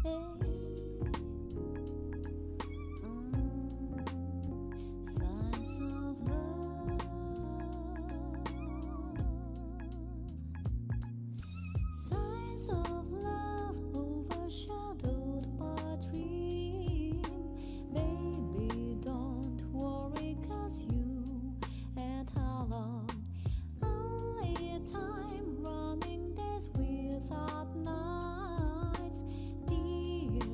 Signs of love, signs of love overshadowed my dream. Baby, don't worry, 'cause you and alone. Only time running days without nights. Dear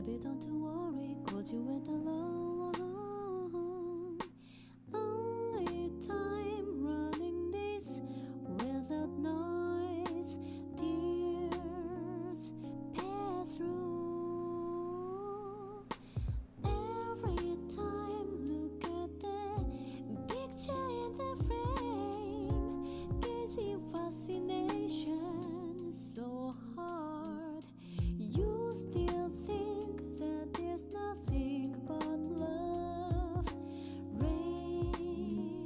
Baby, don't worry, cause you went alone. Only time running this without noise. Tears pass through. Every time look at the picture in the frame. Gazing fascination so hard. You still think that there's nothing but love. Rain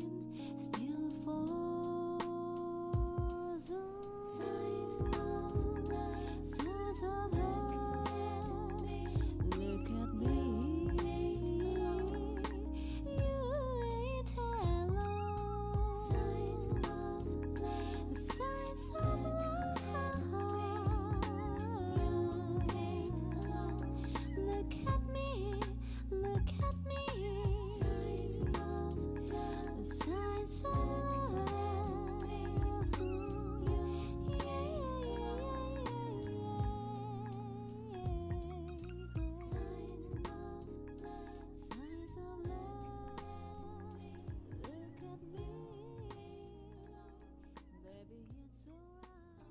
still falls. Sighs of love, sighs of love. Look at me, you ain't alone. Sighs of love, sighs of love. Look at me, look at me. Sighs of love, sighs of love. Sighs of love, sighs of love. Look at me, baby, it's alright.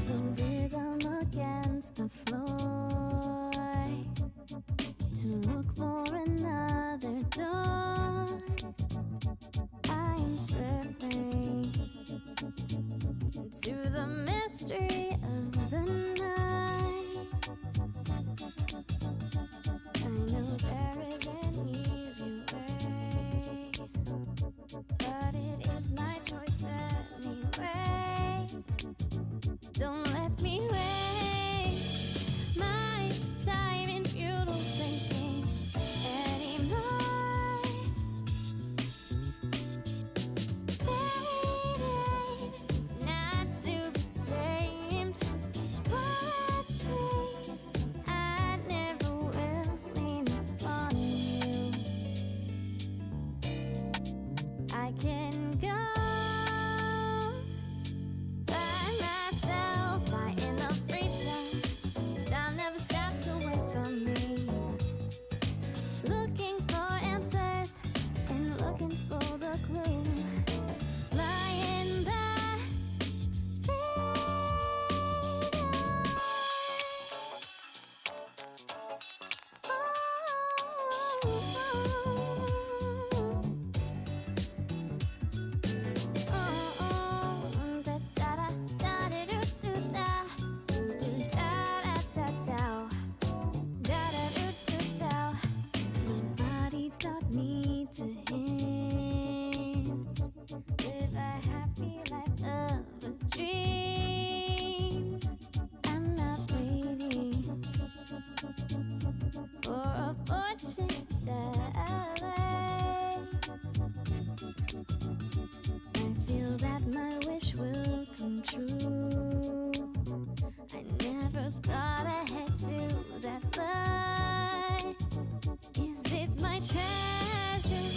The rhythm against the floor to look for another door. I'm slipping into the mystery of the night. I know there is an easy way, but it is my choice anyway. Don't let me waste my time in futile thinking anymore. Fading, not to be tamed. Poetry, I never will lean upon you. I can go find myself right in the freedom. Time never stopped away from me. Looking for answers and looking for the clue. Flying the Nobody taught me to hint, live a happy life of a dream. I'm not waiting for a fortune teller. I feel that my wish will come true. I never thought I had to that line. Is it my treasure?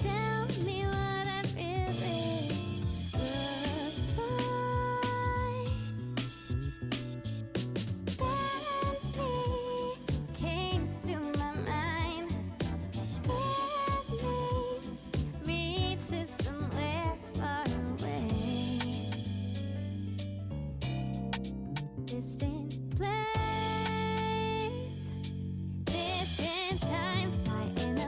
Tell me what I really look like. Fancy came to my mind. It leads me to somewhere far away. Distant place, distant time, fly in a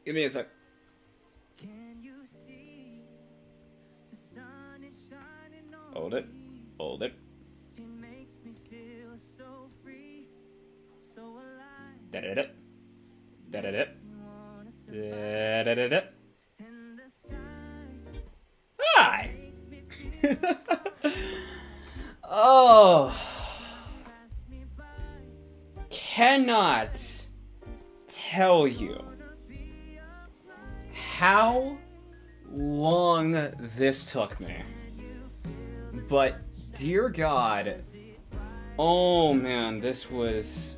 Give me a sec. Hold it. Hold it. Da-da-da. Da-da-da. Da-da-da-da. Hi! Oh. Cannot tell you how long this took me. But, dear God, oh man, this was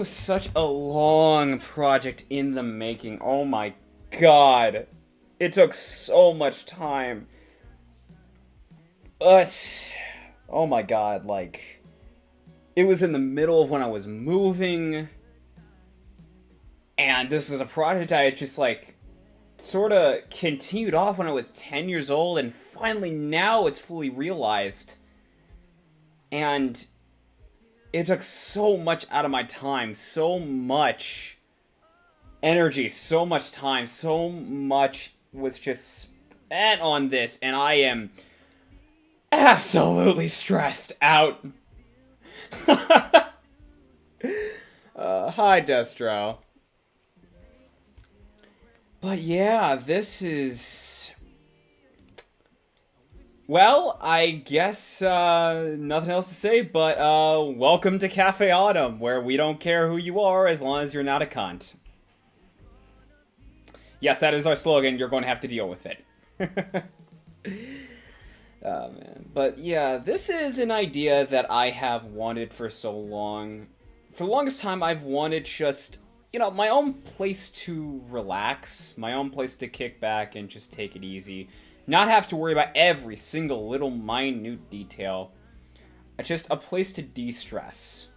such a long project in the making. Oh my God. It took so much time. But, oh my God, like, it was in the middle of when I was moving. And this is a project I had just, like, sort of continued off when I was 10 years old, and finally now it's fully realized. And it took so much out of my time, so much energy, so much time, so much was just spent on this, and I am absolutely stressed out. Hi, Destro. But yeah, this is... Well, I guess nothing else to say, but welcome to Café Autumn, where we don't care who you are as long as you're not a cunt. Yes, that is our slogan. You're going to have to deal with it. Oh, man. But yeah, this is an idea that I have wanted for so long. For the longest time, I've wanted just, you know, my own place to relax, my own place to kick back and just take it easy. Not have to worry about every single little minute detail. Just a place to de-stress.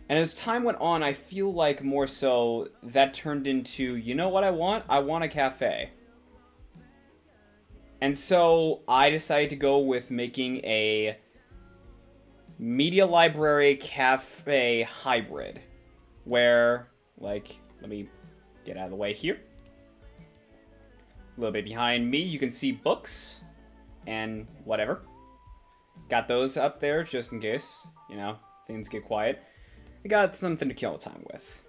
And as time went on, I feel like more so that turned into, you know what I want? I want a cafe. And so I decided to go with making a media library cafe hybrid. Where, like, let me get out of the way here. A little bit behind me, you can see books and whatever. Got those up there just in case, you know, things get quiet. I got something to kill time with.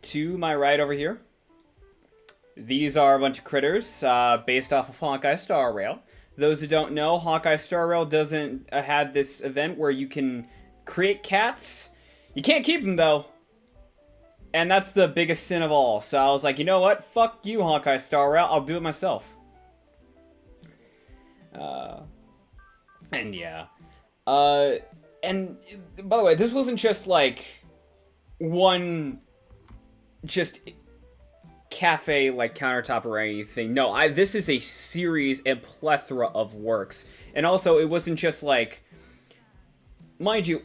To my right over here, these are a bunch of critters based off of Hawkeye Star Rail. Those who don't know, Hawkeye Star Rail doesn't have this event where you can create cats. You can't keep them though. And that's the biggest sin of all. So I was like, you know what? Fuck you, Hawkeye Star Rail. I'll do it myself. And yeah. And by the way, this wasn't just like one just cafe like countertop or anything. No, this is a series and plethora of works. And also, it wasn't just like, mind you,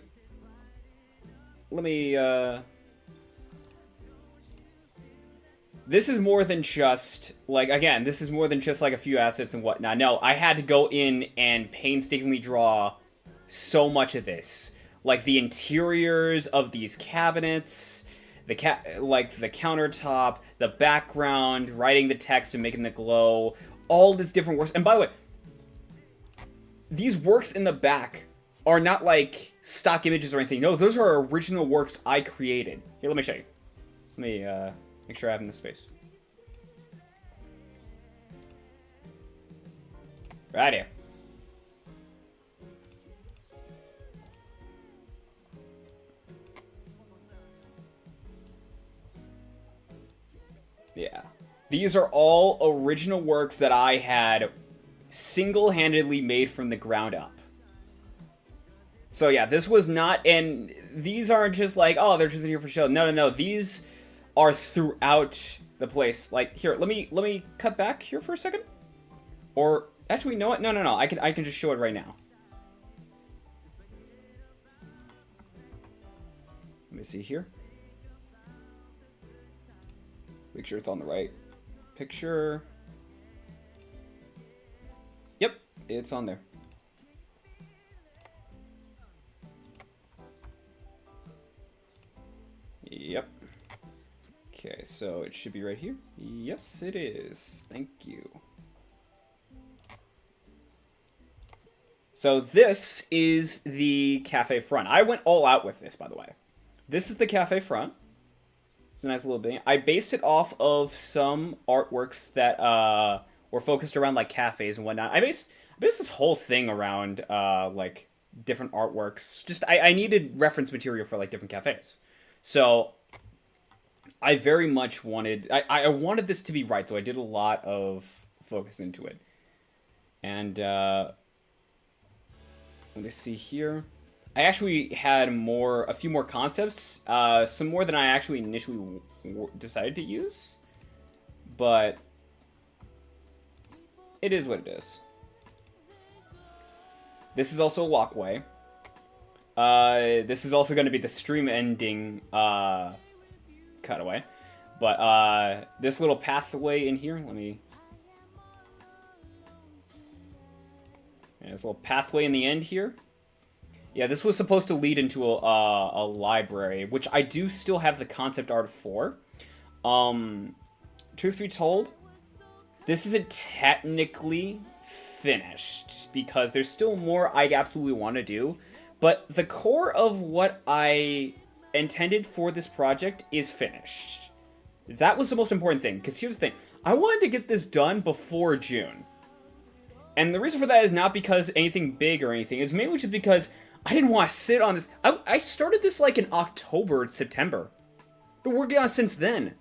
let me this is more than just, like, again, this is more than just like a few assets and whatnot. No, I had to go in and painstakingly draw so much of this. Like the interiors of these cabinets, the countertop, the background, writing the text and making the glow, all these different works. And by the way, these works in the back are not like stock images or anything. No, those are original works I created. Here, let me show you. Let me make sure I have enough space. Right here. Yeah. These are all original works that I had single-handedly made from the ground up. So yeah, this was not, and these aren't just like, oh, they're just here for show. No, no, no. These are throughout the place. Like, here, let me cut back here for a second. Or, actually, you know what? No, no, no. I can just show it right now. Let me see here. Make sure it's on the right picture. Yep, it's on there. so it should be right here. Yes, it is. Thank you. So this is the cafe front. I went all out with this, by the way. This is the cafe front. It's a nice little thing. I based it off of some artworks that were focused around like cafes and whatnot. I based this whole thing around like different artworks. Just I needed reference material for like different cafes. So I very much wanted I wanted this to be right, so I did a lot of focus into it. And let me see here. I actually had a few more concepts, some more than I actually initially decided to use, but it is what it is. This is also a walkway. This is also going to be the stream ending cutaway, but this little pathway in here, there's a little pathway in the end here. Yeah, this was supposed to lead into a library, which I do still have the concept art for. Truth be told, this isn't technically finished, because there's still more I absolutely want to do. But the core of what I intended for this project is finished. That was the most important thing, because here's the thing. I wanted to get this done before June. And the reason for that is not because anything big or anything. It's mainly just because I didn't want to sit on this. I started this like in October, September. Been working on it since then.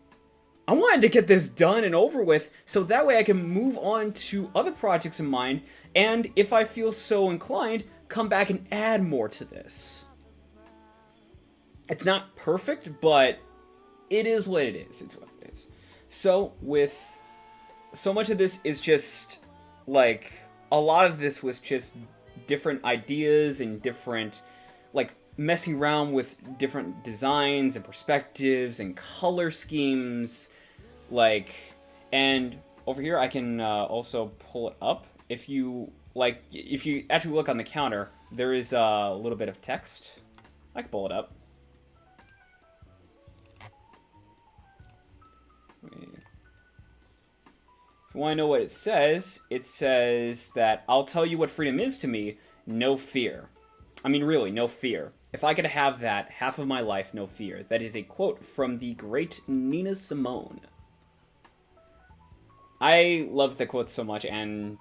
I wanted to get this done and over with, so that way I can move on to other projects in mind, and if I feel so inclined, come back and add more to this. It's not perfect, but it is what it is. It's what it is. So, with so much of this is just, like, a lot of this was just different ideas and different, like, messing around with different designs and perspectives and color schemes, like, and over here I can also pull it up. If you actually look on the counter, there is a little bit of text. I can pull it up. If you want to know what it says that I'll tell you what freedom is to me, no fear. I mean, really, no fear. If I could have that, half of my life, no fear. That is a quote from the great Nina Simone. I love the quote so much, and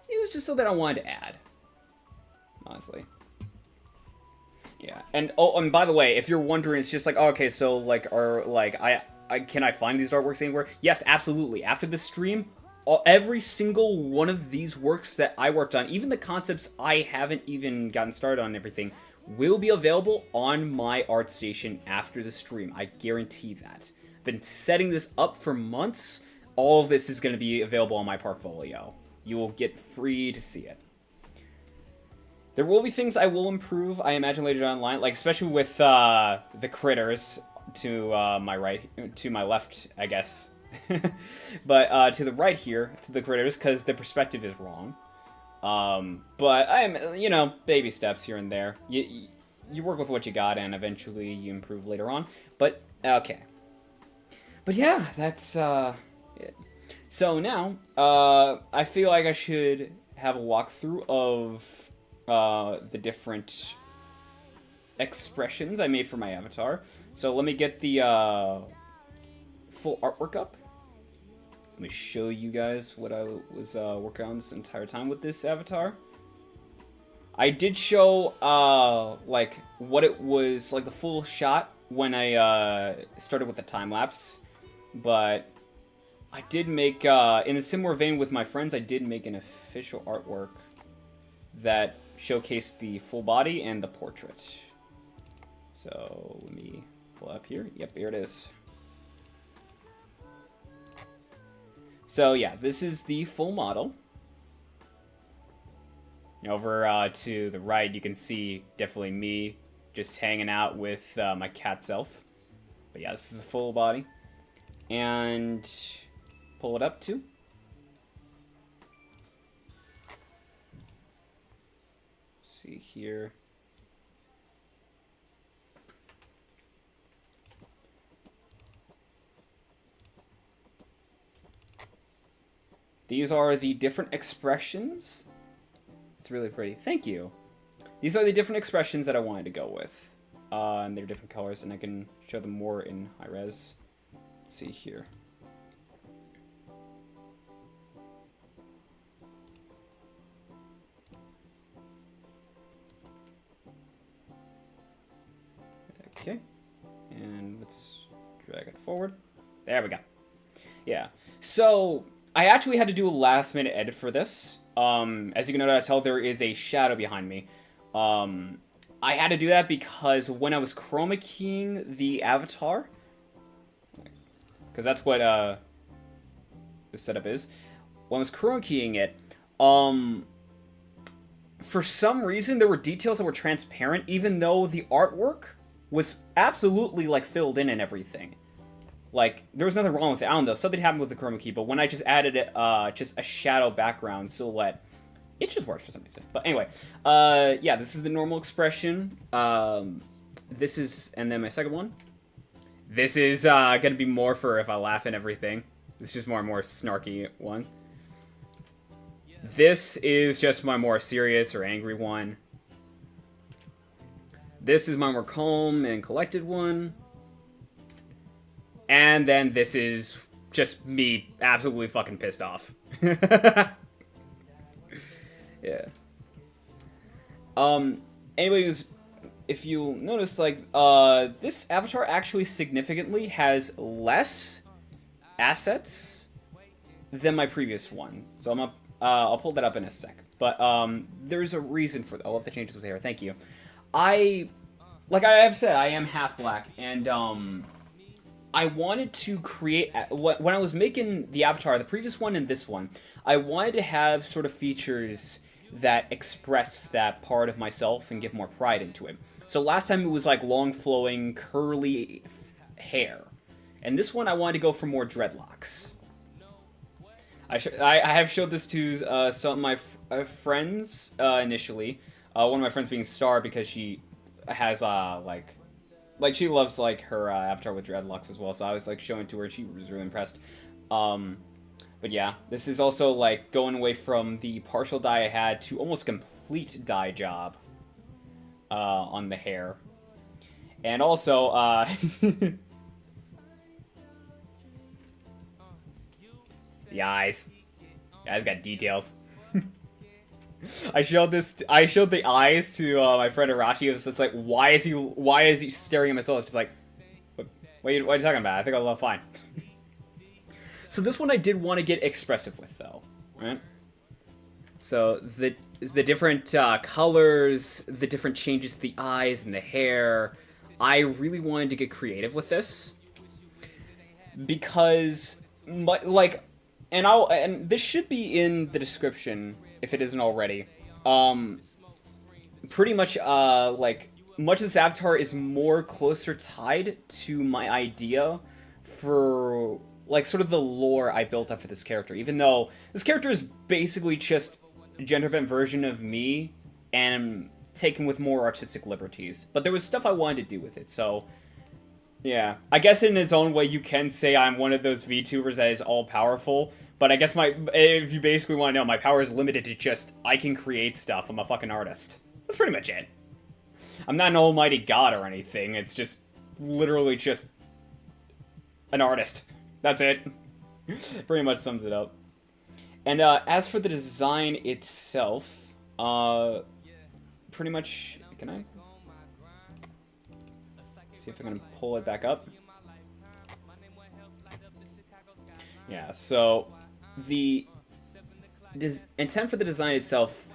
it was just something I wanted to add. Honestly. Yeah. And oh, and by the way, if you're wondering, it's just like, oh, okay, so like, can I find these artworks anywhere? Yes, absolutely. After the stream, every single one of these works that I worked on, even the concepts I haven't even gotten started on and everything, will be available on my Artstation after the stream. I guarantee that. I've been setting this up for months. All of this is going to be available on my portfolio. You will get free to see it. There will be things I will improve, I imagine, later down the line, like especially with the critters to my right, to my left, I guess. But to the right here, to the critters, because the perspective is wrong. But I'm, you know, baby steps here and there. You work with what you got, and eventually you improve later on. But okay. But yeah, that's it. So now, I feel like I should have a walkthrough of the different expressions I made for my avatar. So let me get the full artwork up. Let me show you guys what I was working on this entire time with this avatar. I did show like what it was like, the full shot when I started with the time lapse, but I did make in a similar vein with my friends. I did make an official artwork that showcased the full body and the portrait. So let me pull up here. Yep, here it is. So yeah, this is the full model. Over to the right, you can see definitely me just hanging out with my cat self. But yeah, this is the full body. And pull it up too. Let's see here. these are the different expressions. It's really pretty. Thank you. These are the different expressions that I wanted to go with. And they're different colors, and I can show them more in high res. Let's see here. Okay, and let's drag it forward. There we go. Yeah, so I actually had to do a last minute edit for this. As you can notice, tell there is a shadow behind me. I had to do that because when I was chroma keying the avatar, because that's what this setup is, when I was chroma keying it, for some reason there were details that were transparent, even though the artwork was absolutely like filled in and everything. Like, there was nothing wrong with it. I don't know, something happened with the chroma key, but when I just added it, just a shadow background silhouette, it just works for some reason. But anyway, yeah, this is the normal expression. This is, and then my second one. This is gonna be more for if I laugh and everything. This is just more and more snarky one. This is just my more serious or angry one. This is my more calm and collected one. And then this is just me absolutely fucking pissed off. Yeah. Anyways, if you notice, like, this avatar actually significantly has less assets than my previous one. So I'll pull that up in a sec. But, there's a reason for all of the changes with hair. Thank you. Like I have said, I am half black, and, I wanted to create, when I was making the avatar, the previous one and this one, I wanted to have sort of features that express that part of myself and give more pride into it. So last time it was like long flowing curly hair, and this one I wanted to go for more dreadlocks. I have showed this to some of my friends initially. One of my friends being Star, because she has like she loves like her avatar with dreadlocks as well. So I was like showing to her, and she was really impressed. But yeah, this is also like going away from the partial dye I had to almost complete dye job on the hair. And also, the eyes. The eyes got details. I showed the eyes to my friend Arashi. It was just like, why is he staring at my soul? It's just like, what are you talking about? I think I'll look fine. So this one I did want to get expressive with, though, right? So the different colors, the different changes to the eyes and the hair, I really wanted to get creative with this because, like, and this should be in the description if it isn't already. Pretty much, like, much of this avatar is more closer tied to my idea for, like, sort of the lore I built up for this character. Even though this character is basically just a gender-bent version of me and taken with more artistic liberties. But there was stuff I wanted to do with it, so yeah. I guess in its own way you can say I'm one of those VTubers that is all-powerful, but I guess if you basically want to know, my power is limited to just, I can create stuff. I'm a fucking artist. That's pretty much it. I'm not an almighty god or anything. It's just literally just an artist. That's it. Pretty much sums it up. And as for the design itself, pretty much, can I see if I can pull it back up? Yeah, so the intent for the design itself,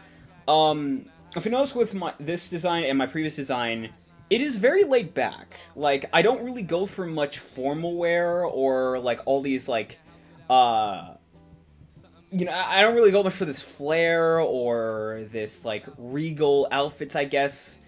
if you notice with this design and my previous design, it is very laid back. Like, I don't really go for much formal wear or, like, all these, like, you know, I don't really go much for this flair or this, like, regal outfits, I guess,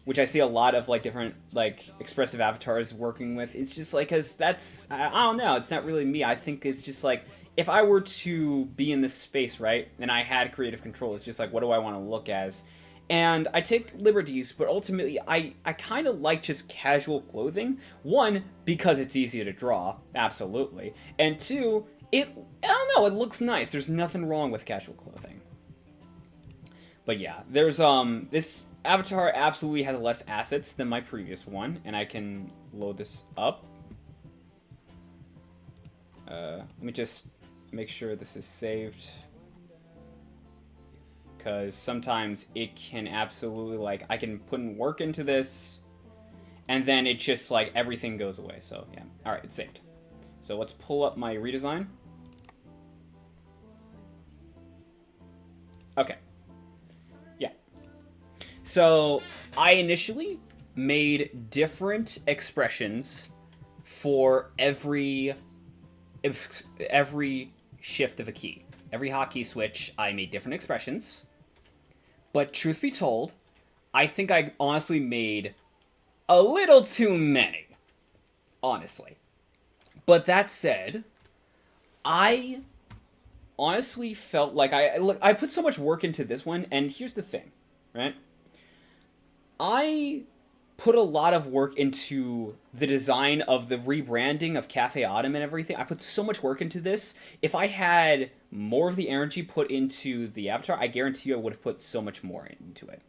which I see a lot of, like, different, like, expressive avatars working with. It's just, like, because that's, I don't know, it's not really me. I think it's just, like, if I were to be in this space, right, and I had creative control, it's just, like, what do I want to look as? And I take liberties, but ultimately, I kind of like just casual clothing. One, because it's easy to draw, absolutely. And two, I don't know, it looks nice. There's nothing wrong with casual clothing. But yeah, there's, this avatar absolutely has less assets than my previous one, and I can load this up. Let me just make sure this is saved. Because sometimes it can absolutely, like, I can put in work into this, and then it just, like, everything goes away. So, yeah. Alright, it's saved. So let's pull up my redesign. Okay. Yeah. So, I initially made different expressions for every shift of a key. Every hotkey switch, I made different expressions. But truth be told, I think I honestly made a little too many. Honestly. But that said, I honestly felt like I put so much work into this one, and here's the thing, right? I put a lot of work into the design of the rebranding of Café Autumn and everything. I put so much work into this. If I had more of the energy put into the avatar, I guarantee you I would have put so much more into it.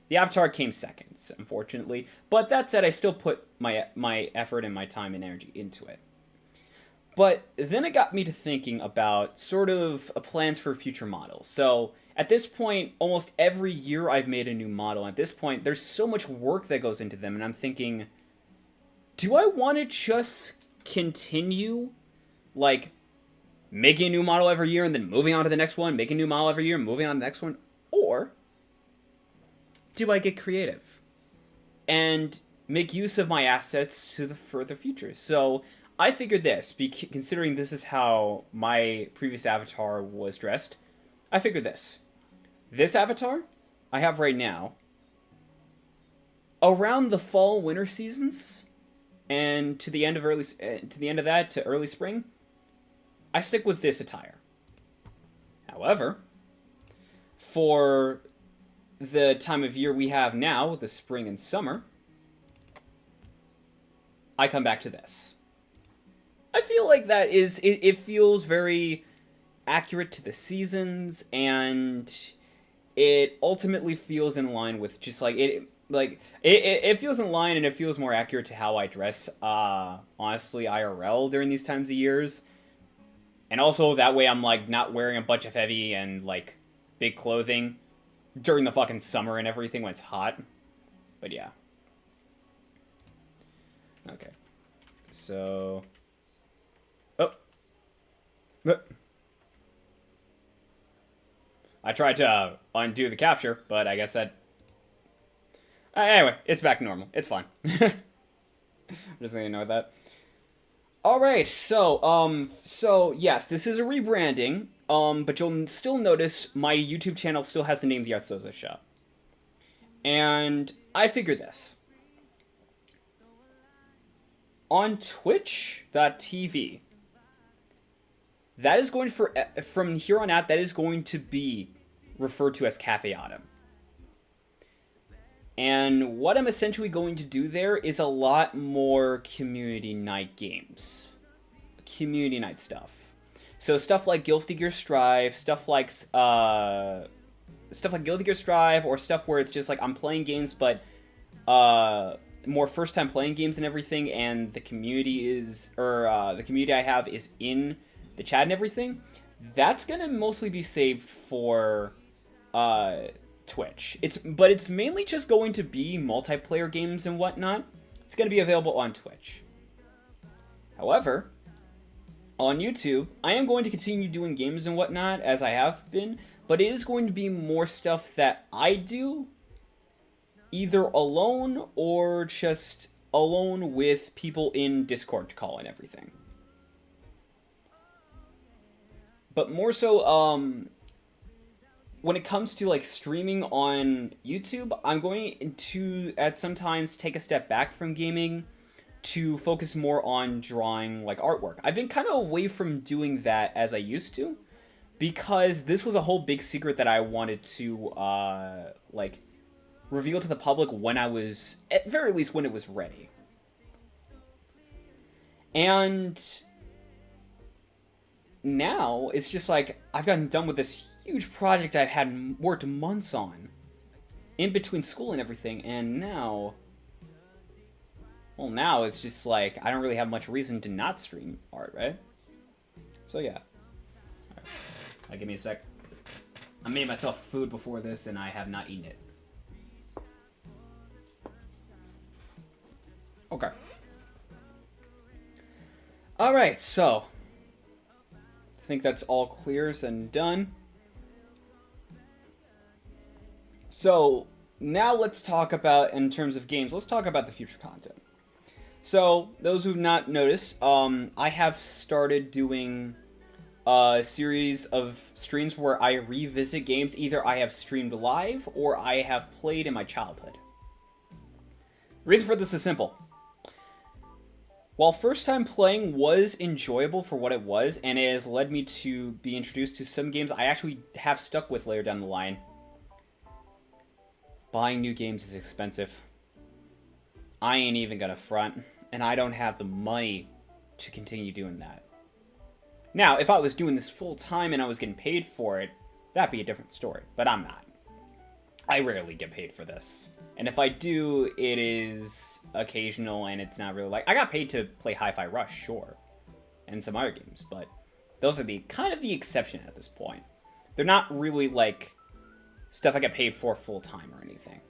The avatar came second, unfortunately. But that said, I still put my effort and my time and energy into it. But then it got me to thinking about sort of plans for future models. So at this point, almost every year I've made a new model. At this point, there's so much work that goes into them, and I'm thinking, do I want to just continue, like, making a new model every year and then moving on to the next one, making a new model every year and moving on to the next one? Or do I get creative and make use of my assets to the further future? So I figured this, considering this is how my previous avatar was dressed, I figured this. This avatar I have right now, around the fall winter seasons, and to the end of that to early spring, I stick with this attire. However, for the time of year we have now, the spring and summer, I come back to this. I feel like that is, it feels very accurate to the seasons, and it ultimately feels in line with just like it feels in line, and it feels more accurate to how I dress honestly IRL during these times of years. And also that way I'm like not wearing a bunch of heavy and like big clothing during the fucking summer and everything when it's hot. But yeah. Okay. So I tried to undo the capture, but I guess that... anyway, it's back to normal. It's fine. I'm just gonna ignore that. Alright, so yes, this is a rebranding, but you'll still notice my YouTube channel still has the name The Sozo-sha. And I figured this. On Twitch.tv, that is going from here on out, that is going to be referred to as Café Autumn. And what I'm essentially going to do there is a lot more community night games. Community night stuff. So stuff like Guilty Gear Strive, stuff like Guilty Gear Strive, or stuff where it's just like I'm playing games, but more first time playing games and everything, and the community is, the community I have is in the chat and everything. That's gonna mostly be saved for Twitch. But it's mainly just going to be multiplayer games and whatnot. It's going to be available on Twitch. However, on YouTube, I am going to continue doing games and whatnot as I have been, but it is going to be more stuff that I do either alone or just alone with people in Discord call and everything. But more so, when it comes to like streaming on YouTube, I'm going to at sometimes take a step back from gaming to focus more on drawing like artwork. I've been kind of away from doing that as I used to, because this was a whole big secret that I wanted to like reveal to the public when I was, at very least when it was ready. And now it's just like I've gotten done with this huge project I've had worked months on in between school and everything, and now, well, now it's just like I don't really have much reason to not stream art, right? So yeah. Alright, give me a sec. I made myself food before this and I have not eaten it. Okay. Alright, so I think that's all clear and done. So now let's talk about, in terms of games, let's talk about the future content. So those who've not noticed, I have started doing a series of streams where I revisit games either I have streamed live or I have played in my childhood. The reason for this is simple. While first time playing was enjoyable for what it was, and it has led me to be introduced to some games I actually have stuck with later down the line, buying new games is expensive. I ain't even gonna front, and I don't have the money to continue doing that. Now, if I was doing this full time and I was getting paid for it, that'd be a different story, but I'm not. I rarely get paid for this. And if I do, it is occasional and it's not really like... I got paid to play Hi-Fi Rush, sure. And some other games, but those are the kind of the exception at this point. They're not really like stuff I get paid for full time or anything.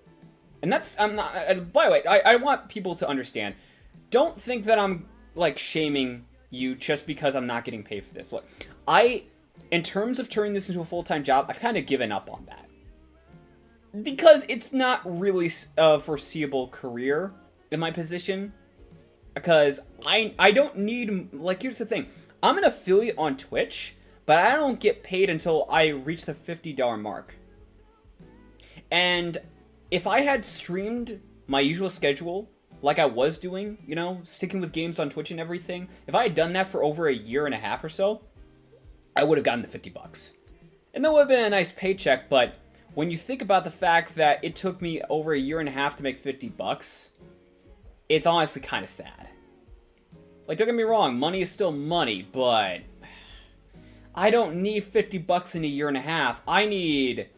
And that's... I'm not... by the way, I want people to understand. Don't think that I'm like shaming you just because I'm not getting paid for this. Look, in terms of turning this into a full-time job, I've kind of given up on that. Because it's not really a foreseeable career in my position. Because I don't need... Like, here's the thing. I'm an affiliate on Twitch, but I don't get paid until I reach the $50 mark. And if I had streamed my usual schedule, like I was doing, you know, sticking with games on Twitch and everything, if I had done that for over a year and a half or so, I would have gotten the $50. And that would have been a nice paycheck, but when you think about the fact that it took me over a year and a half to make $50, it's honestly kind of sad. Like, don't get me wrong, money is still money, but I don't need $50 in a year and a half. I need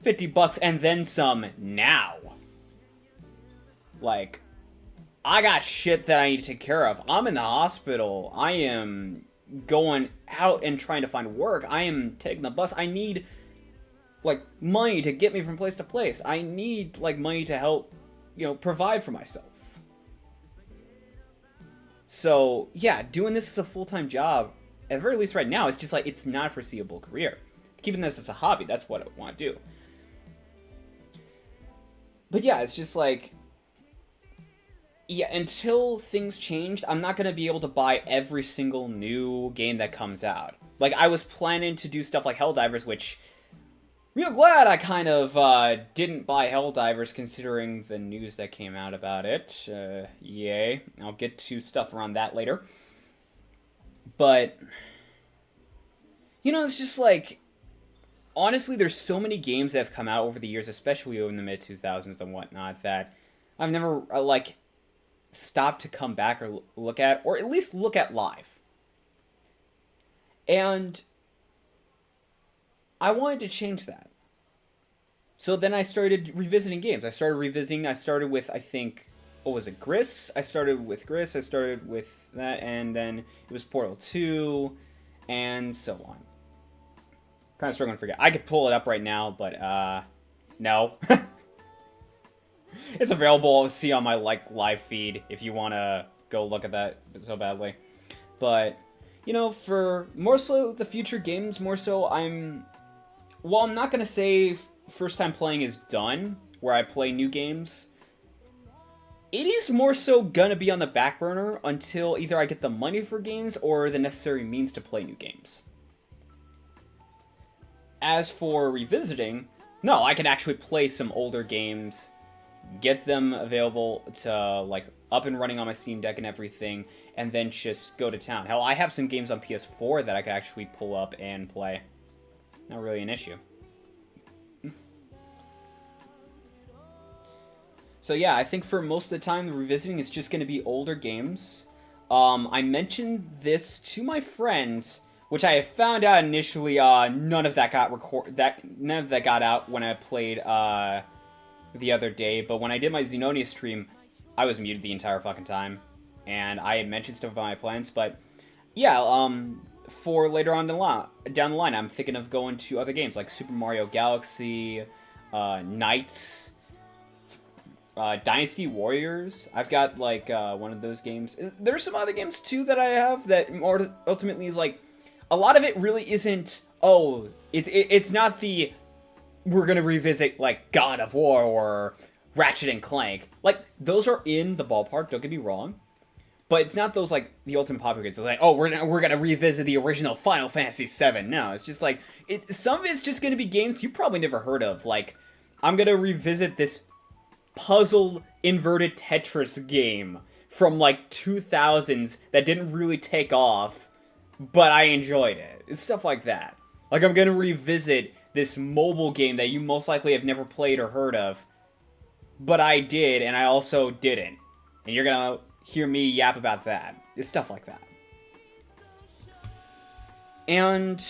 $50 and then some now. Like, I got shit that I need to take care of. I'm in the hospital. I am going out and trying to find work. I am taking the bus. I need, like, money to get me from place to place. I need, like, money to help, you know, provide for myself. So, yeah, doing this as a full-time job, at the very least right now, it's just like, it's not a foreseeable career. Keeping this as a hobby, that's what I want to do. But yeah, it's just like, yeah, until things change, I'm not going to be able to buy every single new game that comes out. Like, I was planning to do stuff like Helldivers, which, real glad I kind of didn't buy Helldivers considering the news that came out about it. Yay. I'll get to stuff around that later. But, you know, it's just like, honestly, there's so many games that have come out over the years, especially in the mid-2000s and whatnot, that I've never, like, stopped to come back or look at, or at least look at live. And I wanted to change that. So then I started revisiting games. I started with, I think, what was it, Gris? I started with that, and then it was Portal 2, and so on. Kind of struggling to forget. I could pull it up right now, but, no. It's available to see on my, like, live feed if you want to go look at that so badly. But, you know, for more so the future games, more so well, I'm not going to say first time playing is done, where I play new games. It is more so going to be on the back burner until either I get the money for games or the necessary means to play new games. As for revisiting, no, I can actually play some older games, get them available to, like, up and running on my Steam Deck and everything, and then just go to town. Hell, I have some games on PS4 that I could actually pull up and play. Not really an issue. So yeah, I think for most of the time, the revisiting is just going to be older games. I mentioned this to my friends which I found out initially, none of that got out when I played the other day. But when I did my Xenonia stream, I was muted the entire fucking time, and I had mentioned stuff about my plans. But yeah, for later on down the line, I'm thinking of going to other games like Super Mario Galaxy, Knights, Dynasty Warriors. I've got like one of those games. There's some other games too that I have that ultimately is like, a lot of it really isn't. Oh, it's not the we're gonna revisit like God of War or Ratchet and Clank. Like those are in the ballpark. Don't get me wrong. But it's not those, like, the ultimate popular games. It's like, oh, we're gonna revisit the original Final Fantasy VII. No, it's just like, some of it's just gonna be games you probably never heard of. Like, I'm gonna revisit this puzzle inverted Tetris game from, like, 2000s that didn't really take off, but I enjoyed it. It's stuff like that. Like, I'm gonna revisit this mobile game that you most likely have never played or heard of, but I did, and I also didn't. And you're gonna hear me yap about that. It's stuff like that. And,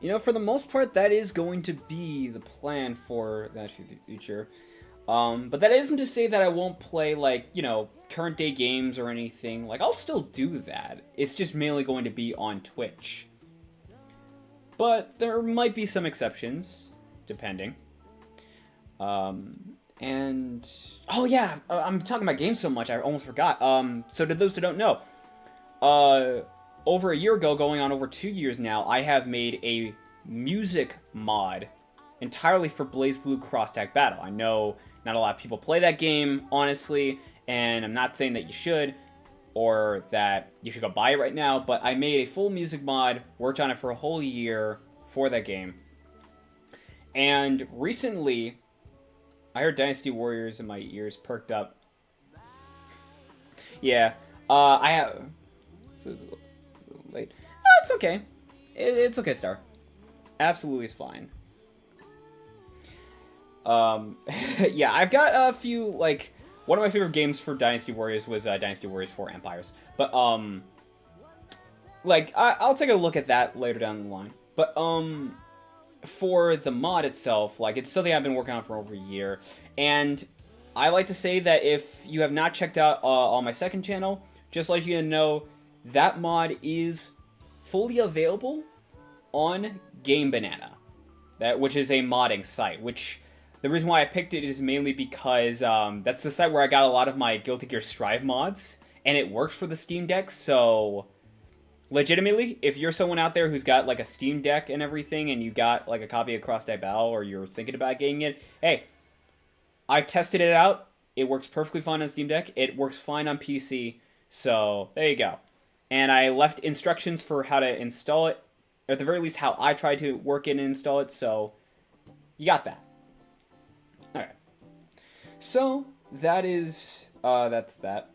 you know, for the most part, that is going to be the plan for that future. But that isn't to say that I won't play, like, you know, current day games or anything. Like, I'll still do that. It's just mainly going to be on Twitch. But there might be some exceptions, depending. And, oh yeah, I'm talking about games so much, I almost forgot. So to those who don't know, over a year ago, going on over 2 years now, I have made a music mod entirely for BlazBlue Cross Tag Battle. I know not a lot of people play that game, honestly, and I'm not saying that you should, or that you should go buy it right now, but I made a full music mod, worked on it for a whole year for that game. And recently, I heard Dynasty Warriors and my ears perked up. Yeah, I have... This is a little late. Oh, it's okay. It's okay, Star. Absolutely fine. Yeah, I've got a few, like... One of my favorite games for Dynasty Warriors was Dynasty Warriors 4 Empires. But, like, I'll take a look at that later down the line. But, for the mod itself, like, it's something I've been working on for over a year, and I like to say that if you have not checked out on my second channel, just let you know, that mod is fully available on Game Banana, which is a modding site, which the reason why I picked it is mainly because that's the site where I got a lot of my Guilty Gear Strive mods, and it works for the Steam Deck, so legitimately, if you're someone out there who's got like a Steam Deck and everything, and you got like a copy of Cross Tag Battle, or you're thinking about getting it, hey, I've tested it out. It works perfectly fine on Steam Deck. It works fine on PC. So there you go. And I left instructions for how to install it, or at the very least how I tried to work it and install it. So you got that. All right. So that is that's that.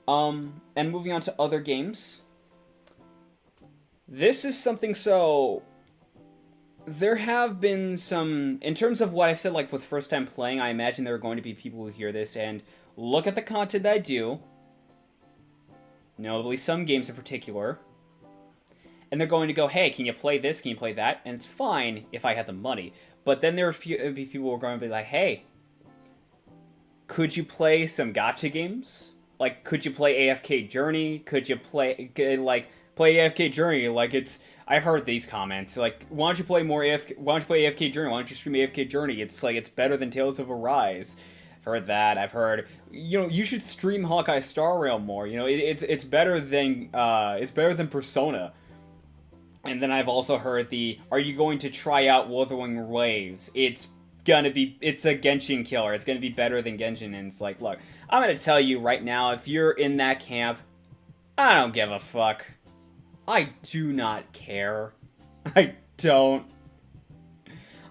And moving on to other games. This is something, so there have been some, in terms of what I've said, like with first time playing, I imagine there are going to be people who hear this and look at the content I do, notably some games in particular, and they're going to go, hey, can you play this, can you play that? And it's fine if I have the money. But then there will be people who are going to be like, hey, could you play some gacha games? Like, could you play AFK Journey? Could you play, like, play AFK Journey? Like, it's, I've heard these comments, like, why don't you play more AFK, why don't you play AFK Journey? Why don't you stream AFK Journey? It's like, it's better than Tales of Arise. I've heard that. I've heard, you know, you should stream Hawkeye Star Rail more. You know, it's better than Persona. And then I've also heard are you going to try out Wuthering Waves? It's a Genshin killer. It's gonna be better than Genshin. And it's like, look, I'm gonna tell you right now, if you're in that camp, I don't give a fuck. I do not care. I don't.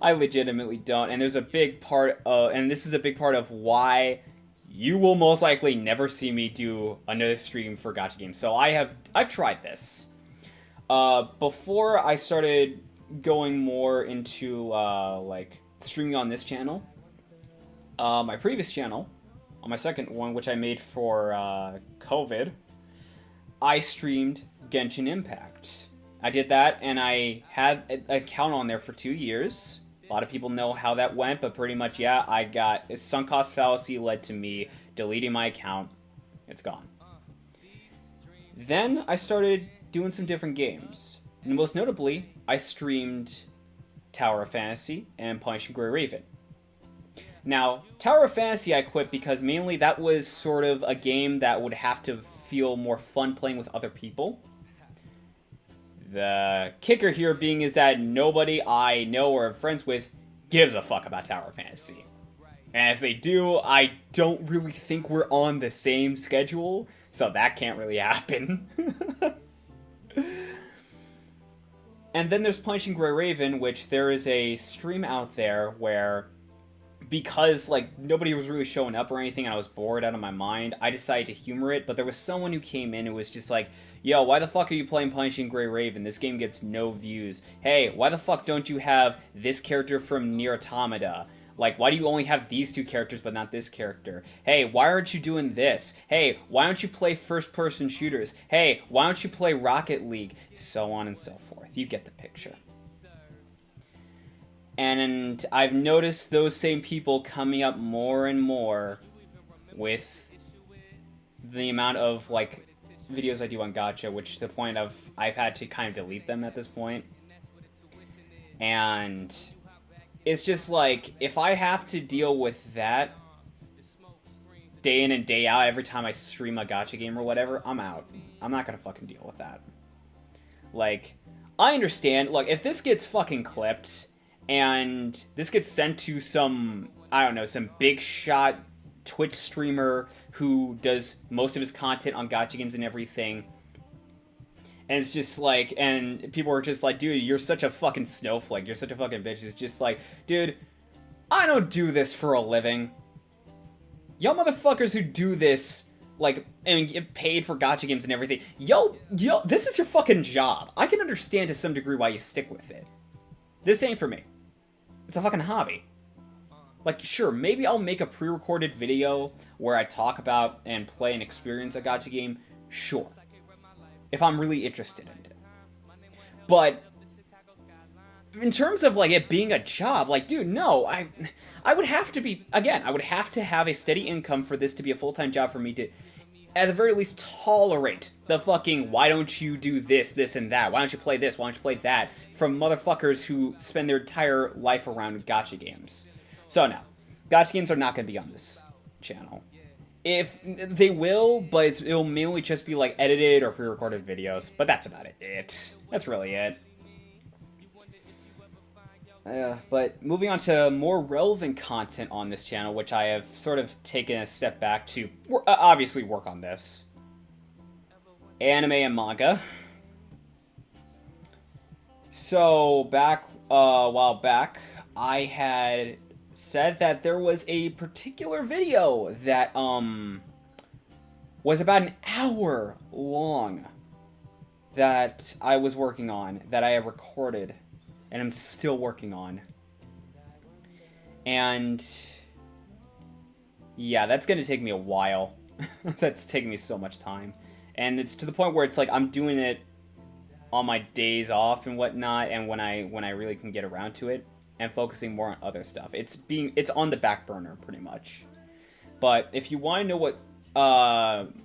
I legitimately don't. And there's a big part of, and this is a big part of why you will most likely never see me do another stream for gacha games. So I've tried this. Before I started going more into, like, streaming on this channel, my previous channel, on my second one, which I made for, COVID, I streamed Genshin Impact. I did that, and I had an account on there for 2 years. A lot of people know how that went, but pretty much, yeah, I got sunk cost fallacy led to me deleting my account. It's gone. Then I started doing some different games. And most notably, I streamed Tower of Fantasy and Punishing Grey Raven. Now, Tower of Fantasy I quit because mainly that was sort of a game that would have to feel more fun playing with other people. The kicker here being is that nobody I know or am friends with gives a fuck about Tower of Fantasy. And if they do, I don't really think we're on the same schedule, so that can't really happen. And then there's Punishing Grey Raven, which there is a stream out there where, because like nobody was really showing up or anything and I was bored out of my mind, I decided to humor it. But there was someone who came in who was just like, yo, why the fuck are you playing Punishing Grey Raven? This game gets no views. Hey, why the fuck don't you have this character from Nier Automata? Like, why do you only have these two characters but not this character? Hey, why aren't you doing this? Hey, why don't you play first-person shooters? Hey, why don't you play Rocket League? So on and so forth. You get the picture. And I've noticed those same people coming up more and more with the amount of, like, videos I do on Gacha, which to the point of I've had to kind of delete them at this point. And it's just like, if I have to deal with that day in and day out every time I stream a Gacha game or whatever, I'm out. I'm not gonna fucking deal with that. Like, I understand, look, if this gets fucking clipped and this gets sent to some, I don't know, some big shot Twitch streamer who does most of his content on Gacha games and everything, and it's just like, and people are just like, dude, you're such a fucking snowflake, you're such a fucking bitch. It's just like, dude, I don't do this for a living. Y'all motherfuckers who do this, like, and get paid for Gacha games and everything, yo, this is your fucking job. I can understand to some degree why you stick with it. This ain't for me. It's a fucking hobby. Like, sure, maybe I'll make a pre-recorded video where I talk about and play and experience a Gacha game, sure. If I'm really interested in it. But in terms of, like, it being a job, like, dude, no, I would have to be, again, I would have to have a steady income for this to be a full-time job for me to, at the very least, tolerate the fucking, why don't you do this, this, and that? Why don't you play this? Why don't you play that? From motherfuckers who spend their entire life around Gacha games. So, no. Gacha games are not going to be on this channel. If they will, but it'll mainly just be like edited or pre-recorded videos. But that's about it. That's really it. But moving on to more relevant content on this channel, which I have sort of taken a step back to obviously work on this. Anime and manga. So a while back, I had said that there was a particular video that was about an hour long that I was working on, that I have recorded and I'm still working on. And yeah, that's gonna take me a while. That's taking me so much time, and it's to the point where it's like I'm doing it on my days off and whatnot, and when I really can get around to it and focusing more on other stuff. It's on the back burner pretty much. But if you want to know what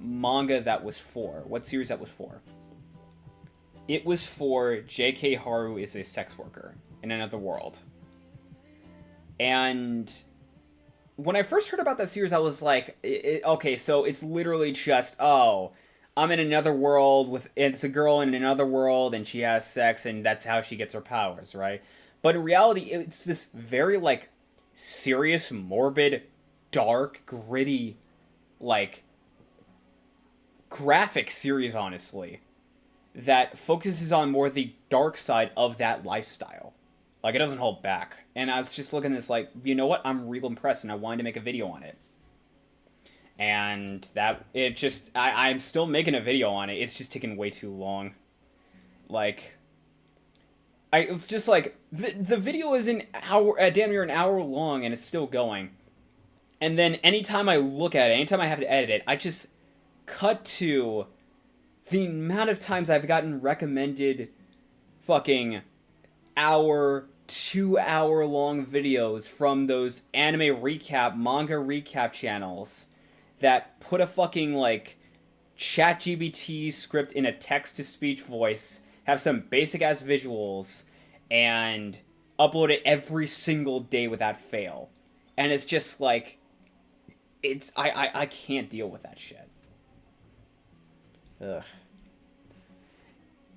manga that was for, what series that was for, it was for J.K. Haru is a sex worker in another world. And when I first heard about that series, I was like, okay, so it's literally just, oh, I'm in another world it's a girl in another world and she has sex and that's how she gets her powers, right? But in reality, it's this very, like, serious, morbid, dark, gritty, like, graphic series, honestly, that focuses on more the dark side of that lifestyle. Like, it doesn't hold back. And I was just looking at this like, you know what? I'm real impressed, and I wanted to make a video on it. And I'm still making a video on it. It's just taking way too long. Like, it's just like, the video is damn near an hour long, and it's still going. And then anytime I look at it, anytime I have to edit it, I just cut to the amount of times I've gotten recommended fucking hour, 2 hour long videos from those anime recap, manga recap channels that put a fucking, like, ChatGPT script in a text-to-speech voice, have some basic-ass visuals, and upload it every single day without fail. And it's just, like, I can't deal with that shit. Ugh.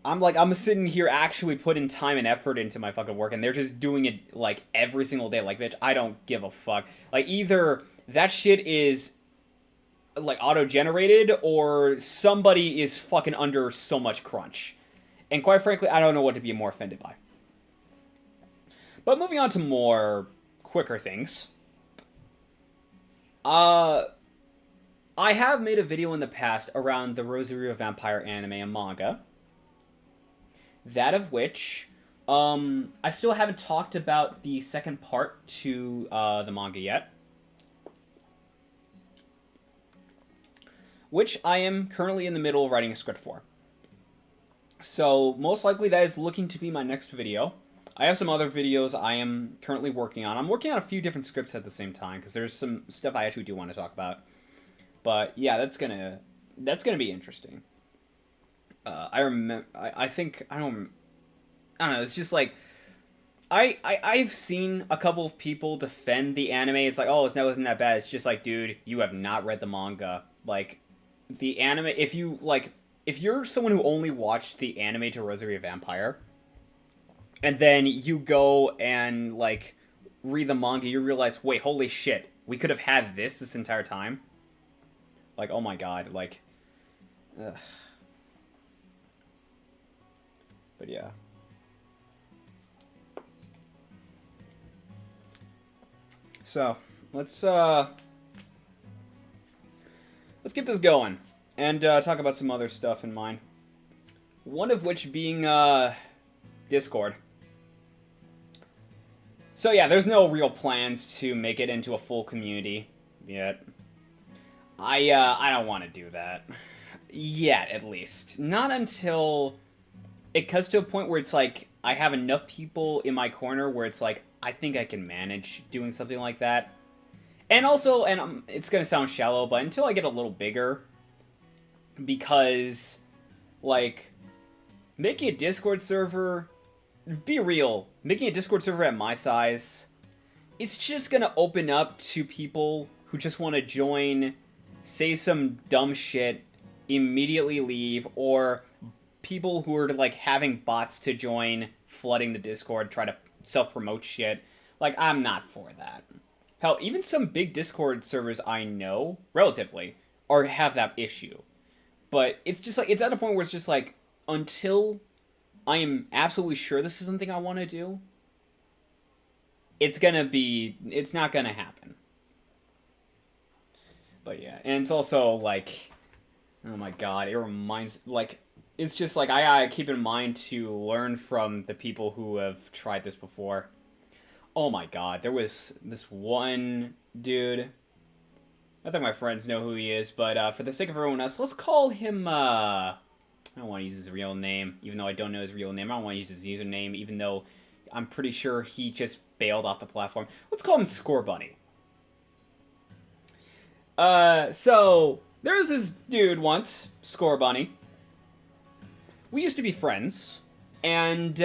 I'm sitting here actually putting time and effort into my fucking work, and they're just doing it, like, every single day. Like, bitch, I don't give a fuck. Like, either that shit is, like, auto-generated, or somebody is fucking under so much crunch. And quite frankly, I don't know what to be more offended by. But moving on to more quicker things. I have made a video in the past around the Rosary of Vampire anime and manga. That of which, I still haven't talked about the second part to the manga yet. Which I am currently in the middle of writing a script for. So, most likely that is looking to be my next video. I have some other videos I am currently working on. I'm working on a few different scripts at the same time, because there's some stuff I actually do want to talk about. But, yeah, that's gonna be interesting. I don't know, it's just like, I've seen a couple of people defend the anime. It's like, oh, it wasn't that bad. It's just like, dude, you have not read the manga. Like, the anime, if you're someone who only watched the anime to Rosary of Vampire, and then you go and, like, read the manga, you realize, wait, holy shit, we could have had this entire time? Like, oh my god, like, ugh. But yeah. So, let's get this going, and talk about some other stuff in mind. One of which being, Discord. So yeah, there's no real plans to make it into a full community yet. I don't want to do that. Yet, at least. Not until it comes to a point where it's like, I have enough people in my corner where it's like, I think I can manage doing something like that. And also, it's gonna sound shallow, but until I get a little bigger, because, like, making a Discord server, be real, making a Discord server at my size, it's just gonna open up to people who just want to join, say some dumb shit, immediately leave, or people who are, like, having bots to join, flooding the Discord, try to self-promote shit. Like, I'm not for that. Hell, even some big Discord servers I know, relatively, have that issue. But it's just like, it's at a point where it's just like, until I am absolutely sure this is something I want to do, it's not gonna happen. But yeah, and it's also like, oh my god, it reminds, like, it's just like, I keep in mind to learn from the people who have tried this before. Oh my god, there was this one dude, I think my friends know who he is, but for the sake of everyone else, let's call him, I don't want to use his real name, even though I don't know his real name. I don't want to use his username, even though I'm pretty sure he just bailed off the platform. Let's call him Score Bunny. So, there was this dude once, Score Bunny. We used to be friends, and,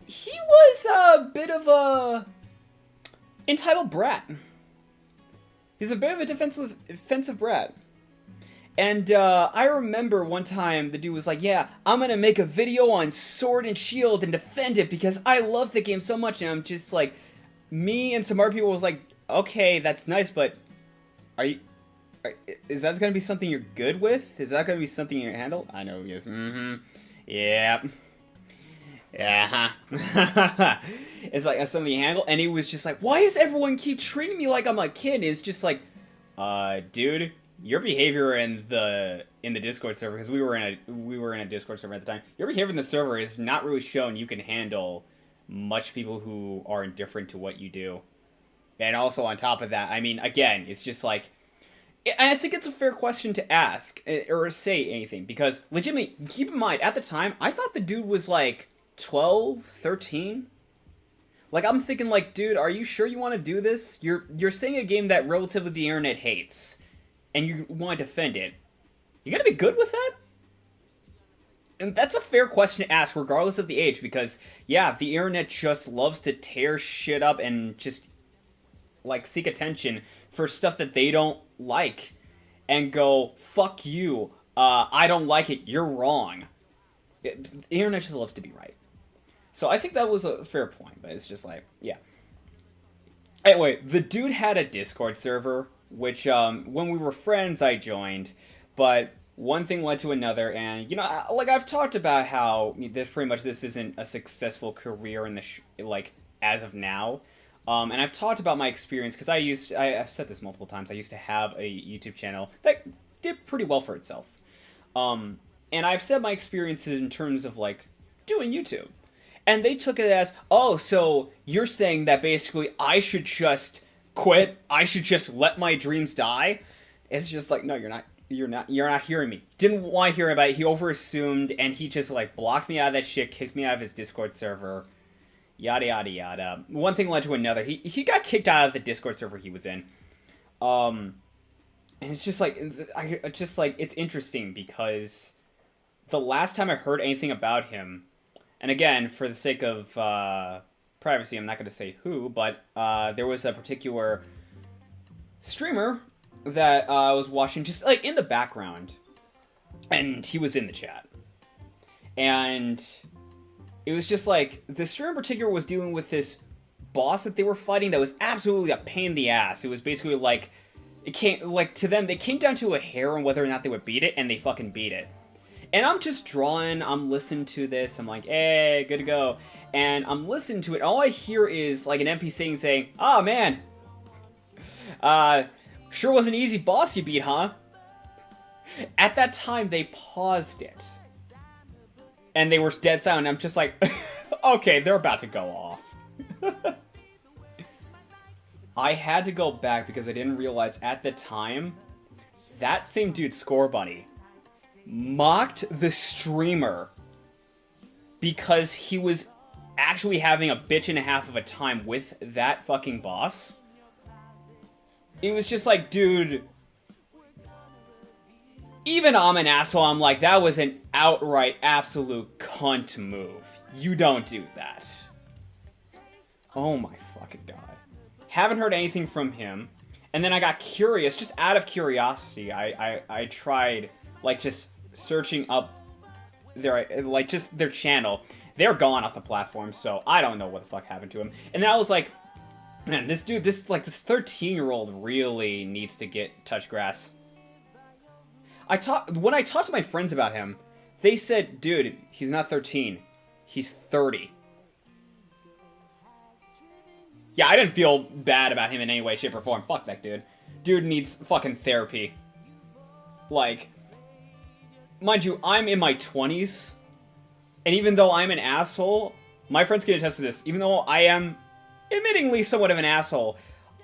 he was a bit of a entitled brat. He's a bit of a defensive brat. And I remember one time the dude was like, yeah, I'm gonna make a video on Sword and Shield and defend it because I love the game so much. And I'm just like, me and some other people was like, okay, that's nice, but is that gonna be something you're good with? Is that gonna be something you handle? I know, yes, yeah. Yeah, it's like, that's something you handle, and he was just like, why does everyone keep treating me like I'm a kid? And it's just like, dude, your behavior in the Discord server, because we were in a Discord server at the time, your behavior in the server is not really shown you can handle much people who are indifferent to what you do. And also on top of that, I mean, again, it's just like, And I think it's a fair question to ask or say anything because legitimately, keep in mind at the time I thought the dude was like 12, 13. Like I'm thinking like, dude, are you sure you want to do this? You're saying a game that relatively the internet hates and you want to defend it. You got to be good with that? And that's a fair question to ask regardless of the age because yeah, the internet just loves to tear shit up and just like seek attention for stuff that they don't like and go fuck you, I don't like it, you're wrong. The internet just loves to be right, so I think that was a fair point, but it's just like, yeah. Anyway, the dude had a Discord server which when we were friends I joined, but one thing led to another, and you know, like I've talked about how this isn't a successful career in the like as of now. And I've talked about my experience because I've said this multiple times. I used to have a YouTube channel that did pretty well for itself. And I've said my experiences in terms of like doing YouTube. And they took it as, oh, so you're saying that basically I should just quit? I should just let my dreams die? It's just like, no, you're not. You're not hearing me. Didn't want to hear about it. He overassumed and he just like blocked me out of that shit, kicked me out of his Discord server. Yada yada yada. One thing led to another. He got kicked out of the Discord server he was in. And it's just like it's interesting because the last time I heard anything about him, and again, for the sake of privacy, I'm not going to say who, but there was a particular streamer that I was watching just like in the background, and he was in the chat. And it was just like, the streamer in particular was dealing with this boss that they were fighting that was absolutely a pain in the ass. It was basically like, it came, like, to them, they came down to a hair on whether or not they would beat it, and they fucking beat it. And I'm just drawing, I'm listening to this, I'm like, hey, good to go. And I'm listening to it, and all I hear is, like, an NPC saying, oh, man, sure was an easy boss you beat, huh? At that time, they paused it. And they were dead silent. I'm just like, okay, they're about to go off. I had to go back because I didn't realize at the time, that same dude, Score Bunny, mocked the streamer because he was actually having a bitch and a half of a time with that fucking boss. It was just like, dude, even I'm an asshole, I'm like, that was an outright absolute cunt move. You don't do that. Oh my fucking god. Haven't heard anything from him. And then I got curious, just out of curiosity, I tried, like, just searching up their, like, just their channel. They're gone off the platform, so I don't know what the fuck happened to him. And then I was like, man, this dude, this 13-year-old really needs to get touch grass. When I talked to my friends about him, they said, dude, he's not 13. He's 30. Yeah, I didn't feel bad about him in any way, shape, or form. Fuck that dude. Dude needs fucking therapy. Like, mind you, I'm in my 20s, and even though I'm an asshole, my friends can attest to this, even though I am admittingly somewhat of an asshole,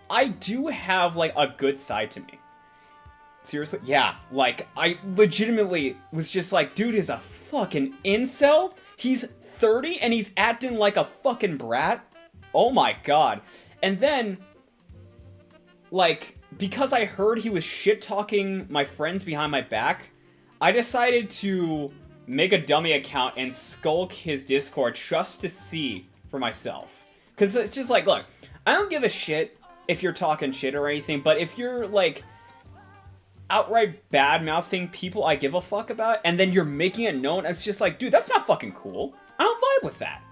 I do have, like, a good side to me. Seriously? Yeah, like, I legitimately was just like, dude is a fucking incel? He's 30 and he's acting like a fucking brat? Oh my god. And then, like, because I heard he was shit-talking my friends behind my back, I decided to make a dummy account and skulk his Discord just to see for myself. Because it's just like, look, I don't give a shit if you're talking shit or anything, but if you're, like, outright bad-mouthing people I give a fuck about, and then you're making it known, it's just like, dude, that's not fucking cool. I don't vibe with that.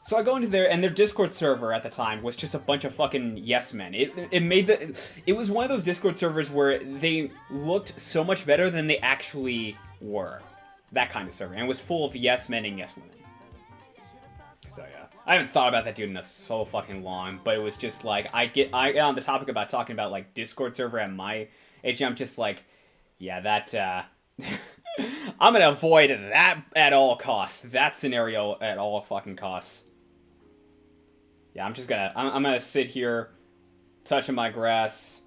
So I go into there, and their Discord server at the time was just a bunch of fucking yes men. It was one of those Discord servers where they looked so much better than they actually were. That kind of server. And it was full of yes men and yes women. So yeah. I haven't thought about that dude in so fucking long, but it was just like, I get on the topic about talking about, like, Discord server at my age, I'm just like, yeah, that, I'm gonna avoid that at all costs. That scenario at all fucking costs. Yeah, I'm gonna sit here, touching my grass.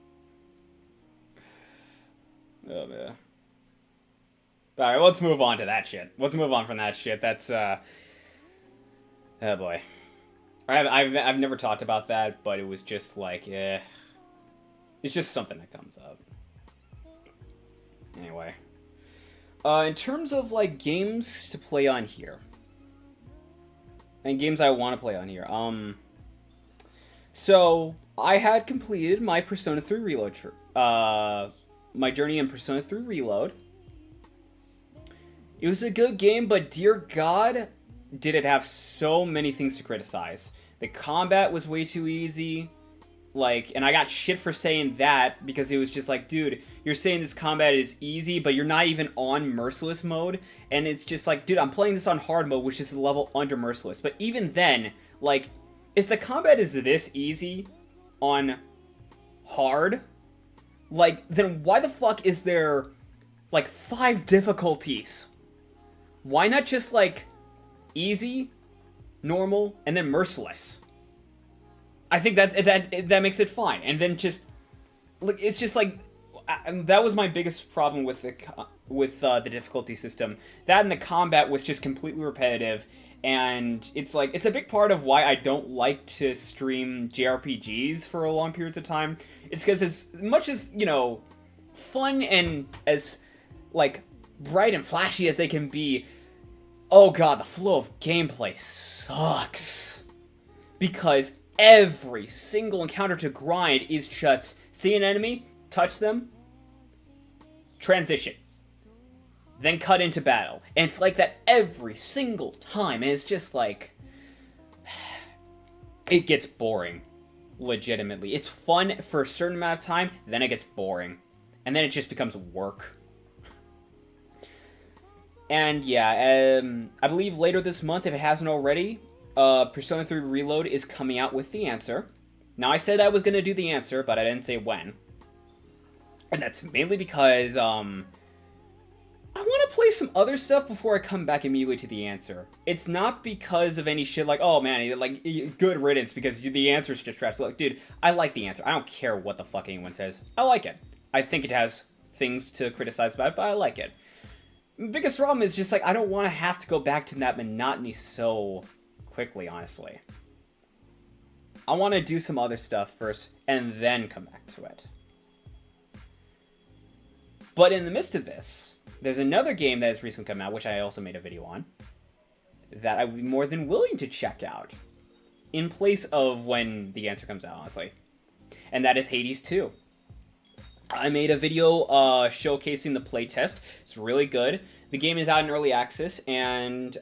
Oh man. All right, let's move on to that shit. Let's move on from that shit. That's oh boy. I've never talked about that, but it was just like, it's just something that comes up. Anyway, in terms of like games to play on here, and games I want to play on here, so I had completed my Persona 3 Reload, my journey in Persona 3 Reload. It was a good game, but dear God, did it have so many things to criticize. The combat was way too easy. Like, and I got shit for saying that because it was just like, dude, you're saying this combat is easy, but you're not even on Merciless mode. And it's just like, dude, I'm playing this on hard mode, which is the level under Merciless. But even then, like, if the combat is this easy on hard, like, then why the fuck is there, like, 5 difficulties? Why not just, like, easy, normal, and then Merciless? I think that makes it fine. And then just, like, it's just like, that was my biggest problem with the difficulty system. That and the combat was just completely repetitive. And it's like, it's a big part of why I don't like to stream JRPGs for long periods of time. It's because as much as, you know, fun and as, like, bright and flashy as they can be, oh god, the flow of gameplay sucks. Because every single encounter to grind is just see an enemy, touch them, transition, then cut into battle. And it's like that every single time. And it's just like, it gets boring. Legitimately. It's fun for a certain amount of time, then it gets boring. And then it just becomes work. And yeah, I believe later this month, if it hasn't already, Persona 3 Reload is coming out with the answer. Now, I said I was going to do the answer, but I didn't say when. And that's mainly because, I want to play some other stuff before I come back immediately to the answer. It's not because of any shit like, oh man, like, good riddance because the answer's just trash. Look, dude, I like the answer. I don't care what the fuck anyone says. I like it. I think it has things to criticize about it, but I like it. Biggest problem is just like, I don't want to have to go back to that monotony so quickly, honestly. I want to do some other stuff first, and then come back to it. But in the midst of this, there's another game that has recently come out, which I also made a video on, that I would be more than willing to check out, in place of when the answer comes out, honestly. And that is Hades 2. I made a video showcasing the playtest. It's really good. The game is out in early access, and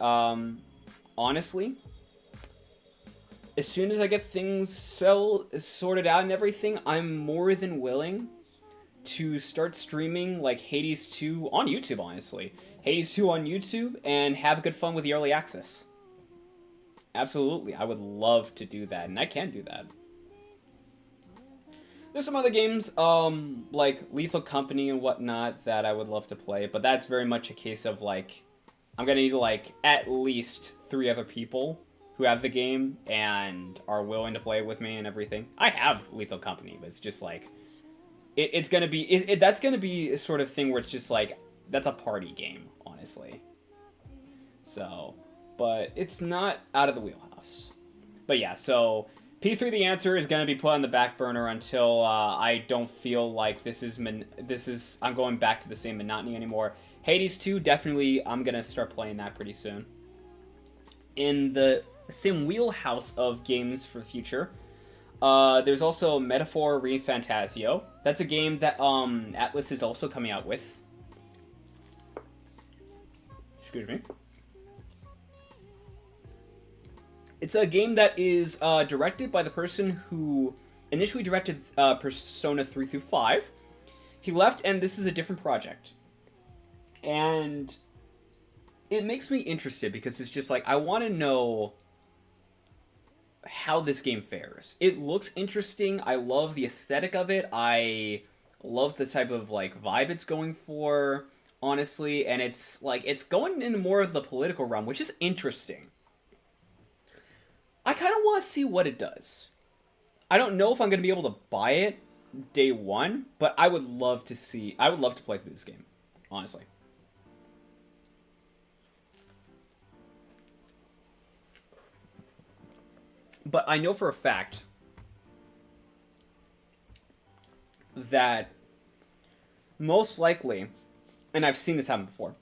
honestly, as soon as I get things sorted out and everything, I'm more than willing to start streaming like Hades 2 on YouTube, honestly. Hades 2 on YouTube, and have good fun with the early access. Absolutely, I would love to do that, and I can do that. There's some other games, like Lethal Company and whatnot, that I would love to play, but that's very much a case of, like, I'm gonna need, like, at least 3 other people who have the game and are willing to play with me and everything. I have Lethal Company, but it's just, like, it's gonna be, that's gonna be a sort of thing where it's just, like, that's a party game, honestly. So, but it's not out of the wheelhouse. But yeah, so P3 the answer is going to be put on the back burner until I don't feel like I'm going back to the same monotony anymore. Hades 2, definitely I'm going to start playing that pretty soon. In the same wheelhouse of games for the future, there's also Metaphor ReFantasio. That's a game that Atlas is also coming out with. Excuse me. It's a game that is directed by the person who initially directed Persona 3 through 5. He left, and this is a different project. And it makes me interested because it's just like, I want to know how this game fares. It looks interesting. I love the aesthetic of it. I love the type of like vibe it's going for, honestly. And it's like, it's going into more of the political realm, which is interesting. I kind of want to see what it does. I don't know if I'm going to be able to buy it day one, but I would love to play through this game, honestly. But I know for a fact that most likely, and I've seen this happen before,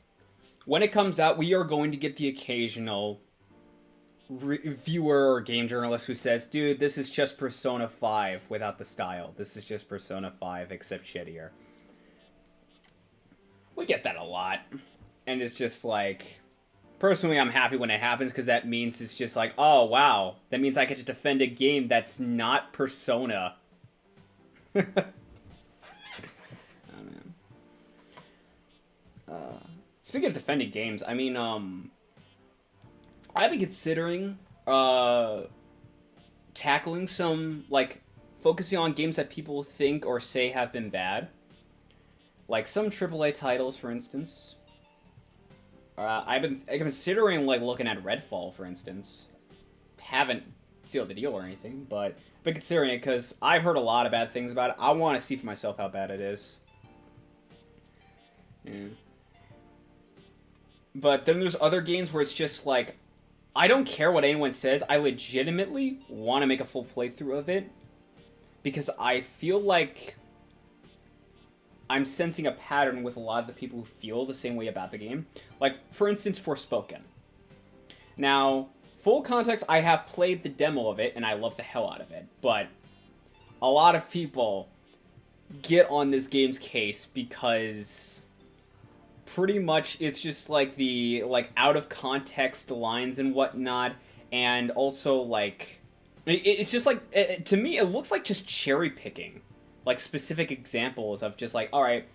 when it comes out, we are going to get the occasional reviewer or game journalist who says, dude, this is just Persona 5 without the style. This is just Persona 5 except shittier. We get that a lot. And it's just like, personally, I'm happy when it happens because that means it's just like, oh, wow. That means I get to defend a game that's not Persona. Oh, man. Speaking of defending games, I mean, I've been considering tackling some, like, focusing on games that people think or say have been bad. Like some AAA titles, for instance. I've been considering, like, looking at Redfall, for instance. Haven't sealed the deal or anything, but been considering it because I've heard a lot of bad things about it. I want to see for myself how bad it is. Yeah. But then there's other games where it's just like, I don't care what anyone says. I legitimately want to make a full playthrough of it because I feel like I'm sensing a pattern with a lot of the people who feel the same way about the game. Like, for instance, Forspoken. Now, full context, I have played the demo of it, and I love the hell out of it. But a lot of people get on this game's case because pretty much it's just, like, the, like, out-of-context lines and whatnot. And also, like, it's just, like, to me, it looks like just cherry-picking. Like, specific examples of just, like, alright,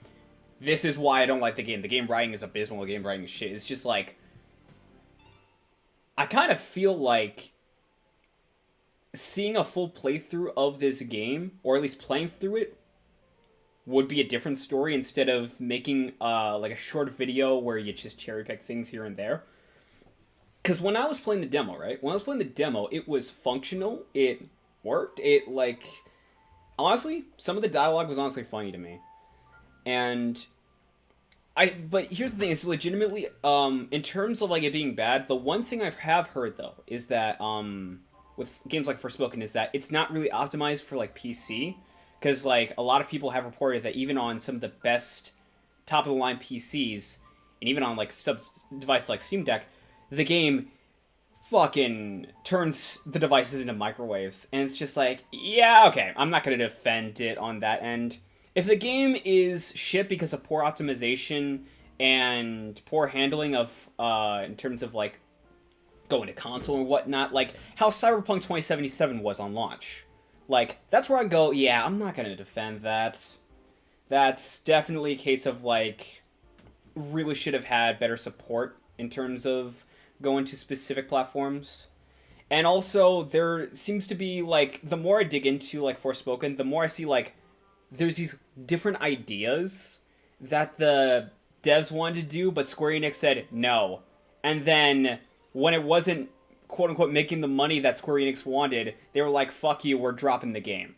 this is why I don't like the game. The game writing is abysmal, the game writing is shit. It's just, like, I kind of feel like seeing a full playthrough of this game, or at least playing through it, would be a different story instead of making, like, a short video where you just cherry-pick things here and there. Because when I was playing the demo, right? When I was playing the demo, it was functional, it worked, it, like... Honestly, some of the dialogue was honestly funny to me. And but here's the thing, it's legitimately, in terms of, like, it being bad, the one thing I have heard, though, is that, with games like Forspoken, is that it's not really optimized for, like, PC. Because, like, a lot of people have reported that even on some of the best top-of-the-line PCs, and even on, like, sub-devices like Steam Deck, the game fucking turns the devices into microwaves. And it's just like, yeah, okay, I'm not going to defend it on that end. If the game is shit because of poor optimization and poor handling of, in terms of, like, going to console and whatnot, like how Cyberpunk 2077 was on launch. Like, that's where I go, yeah, I'm not going to defend that. That's definitely a case of, like, really should have had better support in terms of going to specific platforms. And also, there seems to be, like, the more I dig into, like, Forspoken, the more I see, like, there's these different ideas that the devs wanted to do, but Square Enix said no. And then, when it wasn't, quote-unquote, making the money that Square Enix wanted, they were like, fuck you, we're dropping the game.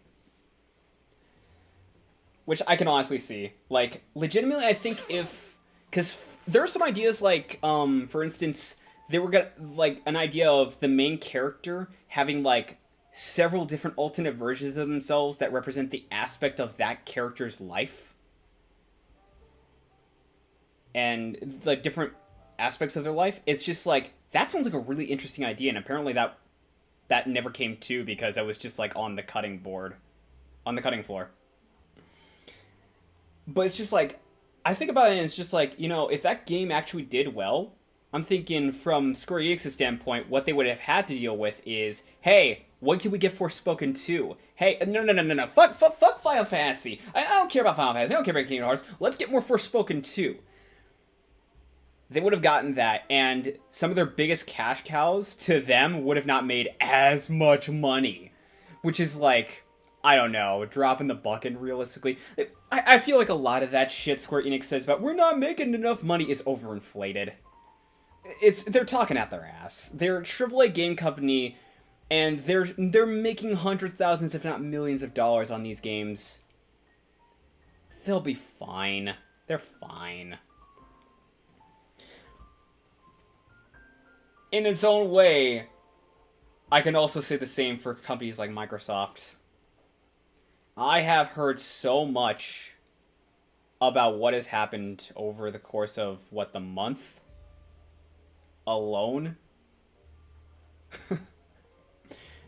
Which I can honestly see. Like, legitimately, I think if... Because there are some ideas, like, for instance... They were gonna, like, an idea of the main character having, like, several different alternate versions of themselves that represent the aspect of that character's life. And, like, different aspects of their life. It's just, like, that sounds like a really interesting idea, and apparently that never came to because I was just, like, on the cutting board. On the cutting floor. But it's just, like, I think about it and it's just, like, you know, if that game actually did well... I'm thinking from Square Enix's standpoint, what they would have had to deal with is, hey, when can we get Forspoken 2? Hey, no, fuck Final Fantasy. I don't care about Final Fantasy, I don't care about Kingdom Hearts. Let's get more Forspoken 2. They would have gotten that, and some of their biggest cash cows to them would have not made as much money. Which is like, I don't know, drop in the bucket realistically. I feel like a lot of that shit Square Enix says about, we're not making enough money, is overinflated. They're talking out their ass. They're a AAA game company, and they're making hundreds, thousands, if not millions of dollars on these games. They'll be fine. They're fine. In its own way, I can also say the same for companies like Microsoft. I have heard so much about what has happened over the course of, what, the month alone?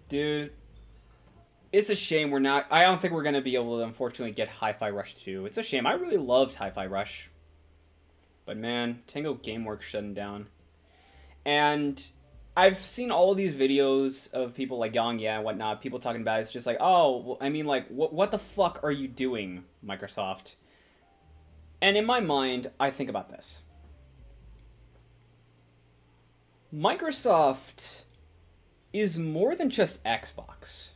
Dude, it's a shame we're not... I don't think we're going to be able to, unfortunately, get Hi-Fi Rush 2. It's a shame. I really loved Hi-Fi Rush. But man, Tango Gameworks shutting down. And I've seen all these videos of people like Yang Yeah and whatnot, people talking about it. It's just like, oh, well, I mean, like, what the fuck are you doing, Microsoft? And in my mind, I think about this. Microsoft is more than just Xbox.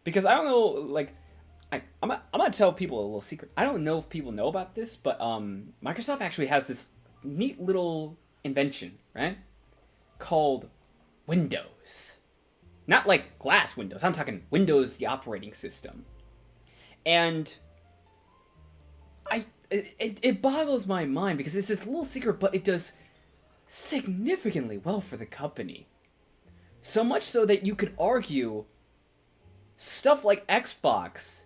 Because I don't know, like, I'm gonna tell people a little secret. I don't know if people know about this, but Microsoft actually has this neat little invention, right? Called Windows. Not like glass Windows. I'm talking Windows, the operating system. And it boggles my mind because it's this little secret, but it does significantly well for the company. So much so that you could argue stuff like Xbox,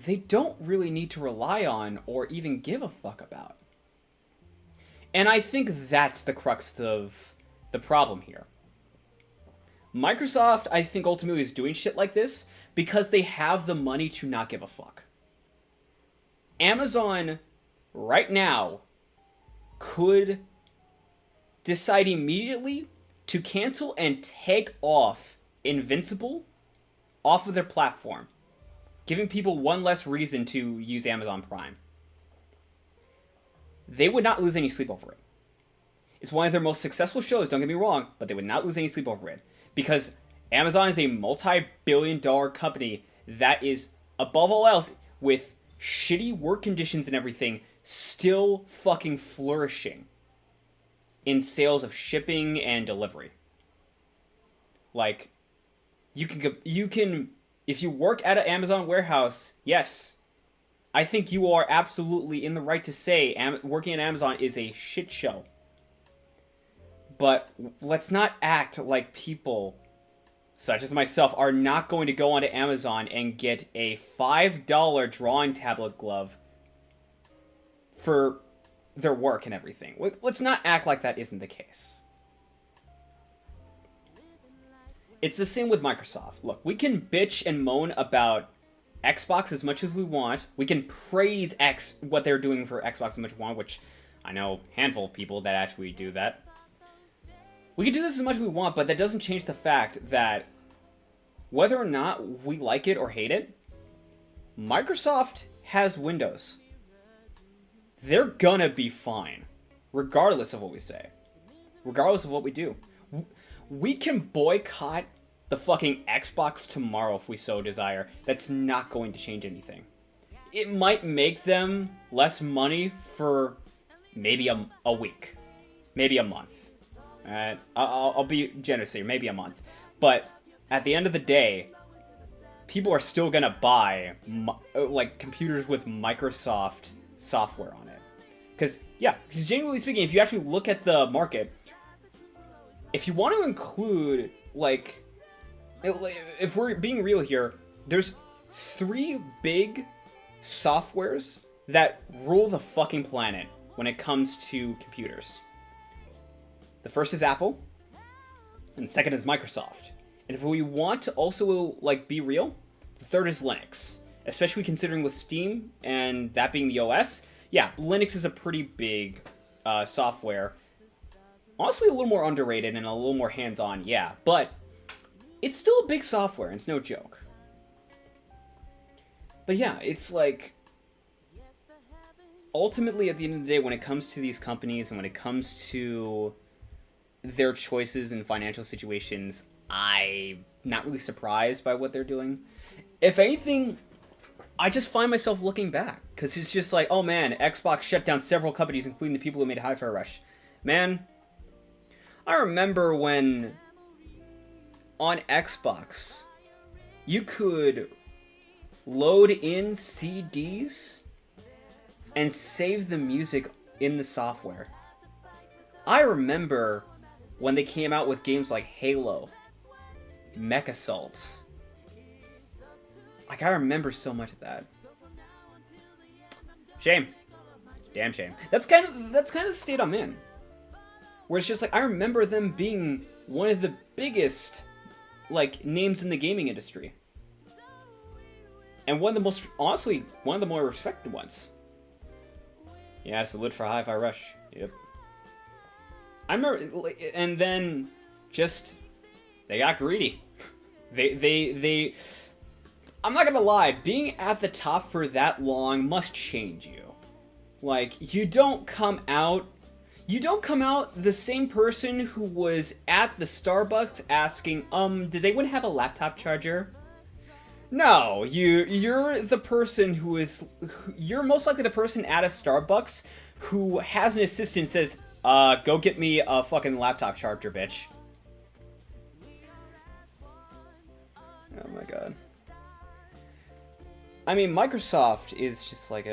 they don't really need to rely on or even give a fuck about. And I think that's the crux of the problem here. Microsoft, I think, ultimately is doing shit like this because they have the money to not give a fuck. Amazon, right now, could decide immediately to cancel and take off Invincible off of their platform, giving people one less reason to use Amazon Prime. They would not lose any sleep over it. It's one of their most successful shows, don't get me wrong, but they would not lose any sleep over it. Because Amazon is a multi-billion-dollar company that is, above all else, with shitty work conditions and everything, still fucking flourishing in sales of shipping and delivery. Like, you can, if you work at an Amazon warehouse, yes, I think you are absolutely in the right to say working at Amazon is a shit show. But let's not act like people, such as myself, are not going to go onto Amazon and get a $5 drawing tablet glove for their work and everything. Let's not act like that isn't the case. It's the same with Microsoft. Look, we can bitch and moan about Xbox as much as we want. We can praise what they're doing for Xbox as much as we want, which I know a handful of people that actually do that. We can do this as much as we want, but that doesn't change the fact that whether or not we like it or hate it, Microsoft has Windows. They're gonna be fine, regardless of what we say. Regardless of what we do. We can boycott the fucking Xbox tomorrow if we so desire. That's not going to change anything. It might make them less money for maybe a week. Maybe a month. I'll be generous here. Maybe a month. But at the end of the day, people are still going to buy like computers with Microsoft software on it. Because genuinely speaking, if you actually look at the market, if you want to include, like, if we're being real here, there's 3 big softwares that rule the fucking planet when it comes to computers. The first is Apple, and the second is Microsoft. And if we want to also, like, be real, the third is Linux. Especially considering with Steam, and that being the OS, yeah, Linux is a pretty big software. Honestly, a little more underrated and a little more hands-on, yeah. But it's still a big software, and it's no joke. But yeah, it's like, ultimately, at the end of the day, when it comes to these companies and when it comes to their choices and financial situations, I'm not really surprised by what they're doing. If anything, I just find myself looking back, because it's just like, oh man, Xbox shut down several companies, including the people who made Hi-Fi Rush. Man, I remember when on Xbox, you could load in CDs and save the music in the software. I remember when they came out with games like Halo, Mech Assault. Like, I remember so much of that. Shame. Damn shame. That's kind of the state I'm in. Where it's just like, I remember them being one of the biggest, like, names in the gaming industry. And one of the more respected ones. Yeah, salute for Hi-Fi Rush. Yep. I remember, and then, just, they got greedy. They I'm not gonna lie, being at the top for that long must change you. Like, you don't come out the same person who was at the Starbucks asking, does anyone have a laptop charger? No, you're the person you're most likely the person at a Starbucks who has an assistant says, go get me a fucking laptop charger, bitch. Oh my god. I mean, Microsoft is just like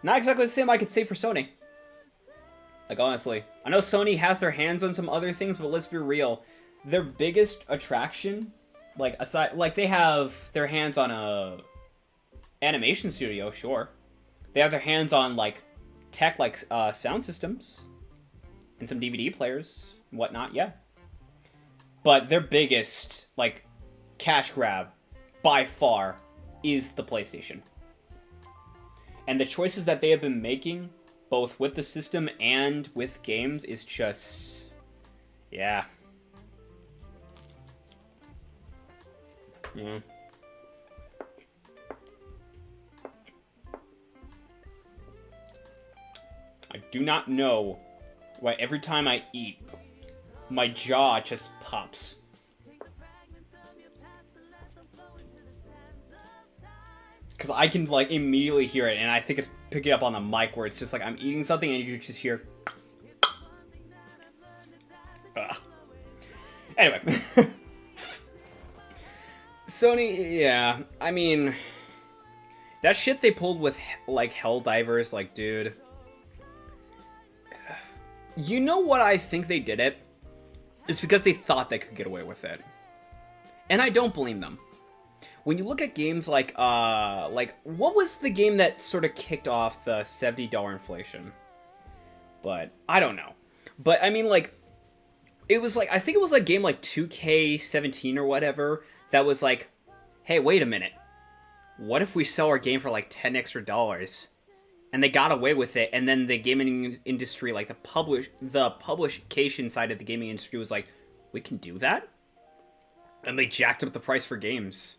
not exactly the same I could say for Sony. Like, honestly. I know Sony has their hands on some other things, but let's be real. Their biggest attraction, like, aside, like, they have their hands on a animation studio, sure. They have their hands on, like, tech, like, sound systems. And some DVD players and whatnot, yeah. But their biggest, like, cash grab, by far, is the PlayStation. And the choices that they have been making, both with the system and with games, is just... yeah. Yeah. I do not know why every time I eat, my jaw just pops. Because I can, like, immediately hear it, and I think it's picking up on the mic where it's just like I'm eating something and you just hear... Ugh. Anyway. Sony, yeah, I mean... that shit they pulled with, like, Helldivers, like, dude... you know what I think they did it? It's because they thought they could get away with it. And I don't blame them. When you look at games like, what was the game that sort of kicked off the $70 inflation? But, I don't know. But, I mean, like, it was like, I think it was like a game like 2K17 or whatever, that was like, hey, wait a minute. What if we sell our game for like $10 extra? And they got away with it, and then the gaming industry, like the publication side of the gaming industry was like, we can do that? And they jacked up the price for games.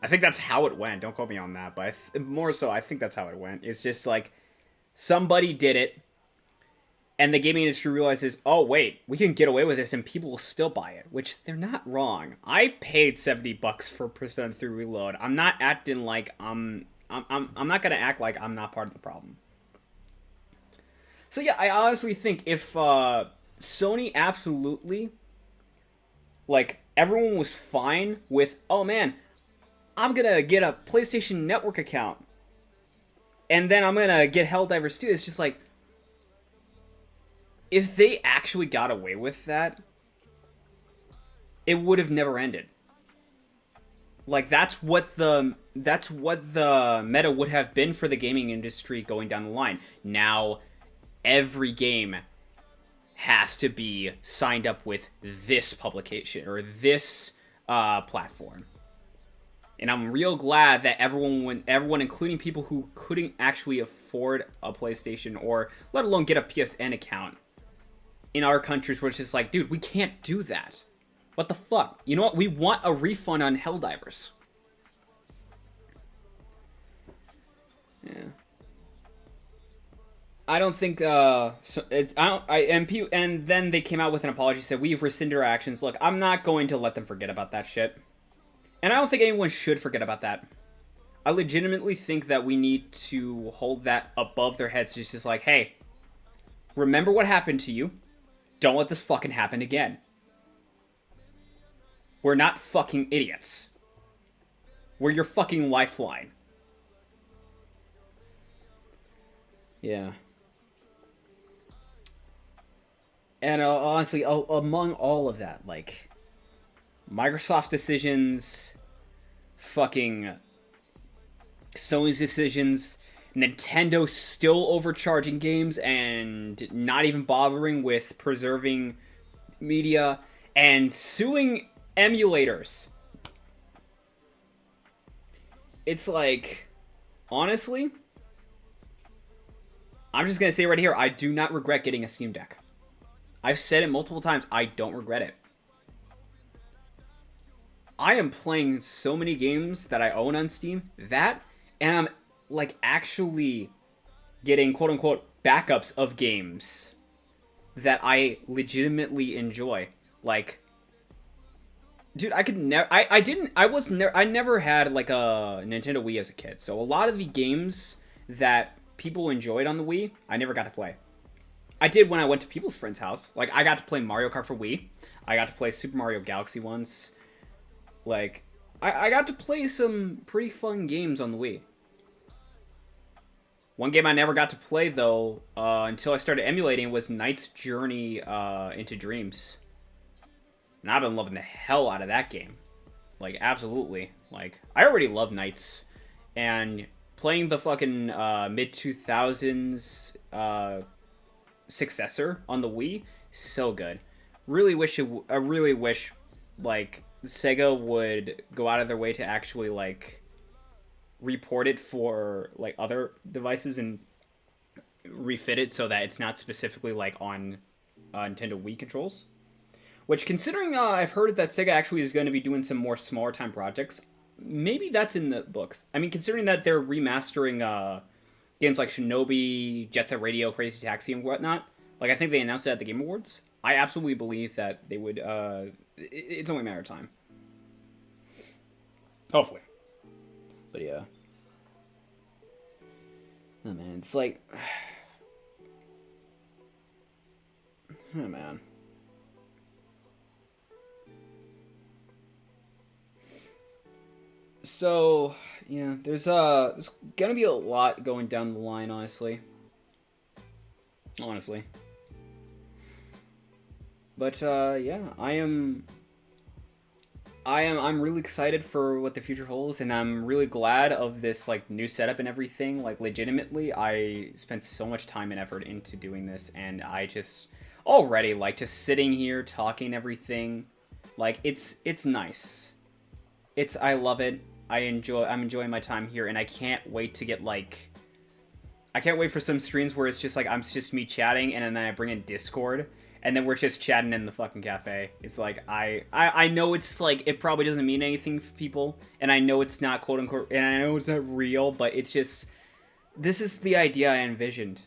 I think that's how it went. Don't quote me on that, but more so, I think that's how it went. It's just like, somebody did it, and the gaming industry realizes, oh wait, we can get away with this, and people will still buy it, which they're not wrong. I paid $70 for Persona 3 Reload. I'm not acting like I'm not gonna act like I'm not part of the problem. So yeah, I honestly think if Sony absolutely, like, everyone was fine with, oh man, I'm gonna get a PlayStation Network account, and then I'm gonna get Helldivers 2. It's just like, if they actually got away with that, it would have never ended. Like, that's what the meta would have been for the gaming industry going down the line. Now, every game has to be signed up with this publication or this platform. And I'm real glad that everyone, including people who couldn't actually afford a PlayStation or let alone get a PSN account in our countries, where it's just like, dude, we can't do that. What the fuck? You know what? We want a refund on Helldivers. Yeah. I don't think and then they came out with an apology, said we've rescinded our actions. Look, I'm not going to let them forget about that shit. And I don't think anyone should forget about that. I legitimately think that we need to hold that above their heads. It's just like, hey, remember what happened to you. Don't let this fucking happen again. We're not fucking idiots. We're your fucking lifeline. Yeah. And honestly, among all of that, like Microsoft's decisions, fucking Sony's decisions, Nintendo still overcharging games and not even bothering with preserving media, and suing emulators. It's like, honestly, I'm just gonna say right here, I do not regret getting a Steam Deck. I've said it multiple times, I don't regret it. I am playing so many games that I own on Steam, that, and I'm, like, actually getting quote-unquote backups of games that I legitimately enjoy. Like, dude, I could never, I never had, like, a Nintendo Wii as a kid, so a lot of the games that people enjoyed on the Wii, I never got to play. I did when I went to people's friends' house. Like, I got to play Mario Kart for Wii. I got to play Super Mario Galaxy once. Like, I got to play some pretty fun games on the Wii. One game I never got to play, though, until I started emulating, was Knight's Journey into Dreams. And I've been loving the hell out of that game. Like, absolutely. Like, I already love Knights. And playing the fucking mid-2000s successor on the Wii, so good. I really wish, like, Sega would go out of their way to actually, like, report it for, like, other devices and refit it so that it's not specifically, like, on Nintendo Wii controls. Which, considering I've heard that Sega actually is going to be doing some more smaller time projects, maybe that's in the books. I mean, considering that they're remastering games like Shinobi, Jet Set Radio, Crazy Taxi, and whatnot, like, I think they announced it at the Game Awards. I absolutely believe that they would, it's only a matter of time. Hopefully. But yeah. Oh man, it's like, oh man. So, yeah, there's gonna be a lot going down the line, honestly. But, yeah, I'm really excited for what the future holds, and I'm really glad of this, like, new setup and everything. Like, legitimately, I spent so much time and effort into doing this, and I just, already, like, just sitting here, talking everything, like, it's nice. I love it. I'm enjoying my time here, and I can't wait to get, like, I can't wait for some streams where it's just, like, I'm just me chatting, and then I bring in Discord, and then we're just chatting in the fucking cafe. It's like, I know it's, like, it probably doesn't mean anything for people, and I know it's not quote-unquote, and I know it's not real, but it's just, this is the idea I envisioned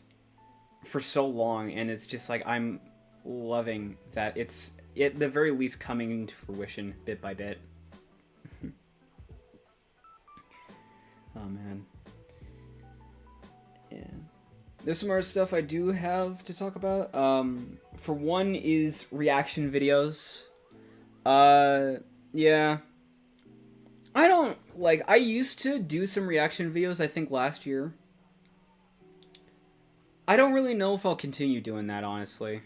for so long, and it's just, like, I'm loving that it's, at the very least, coming into fruition bit by bit. Oh, man. Yeah. There's some other stuff I do have to talk about. For one is reaction videos. Yeah. I used to do some reaction videos, I think, last year. I don't really know if I'll continue doing that, honestly.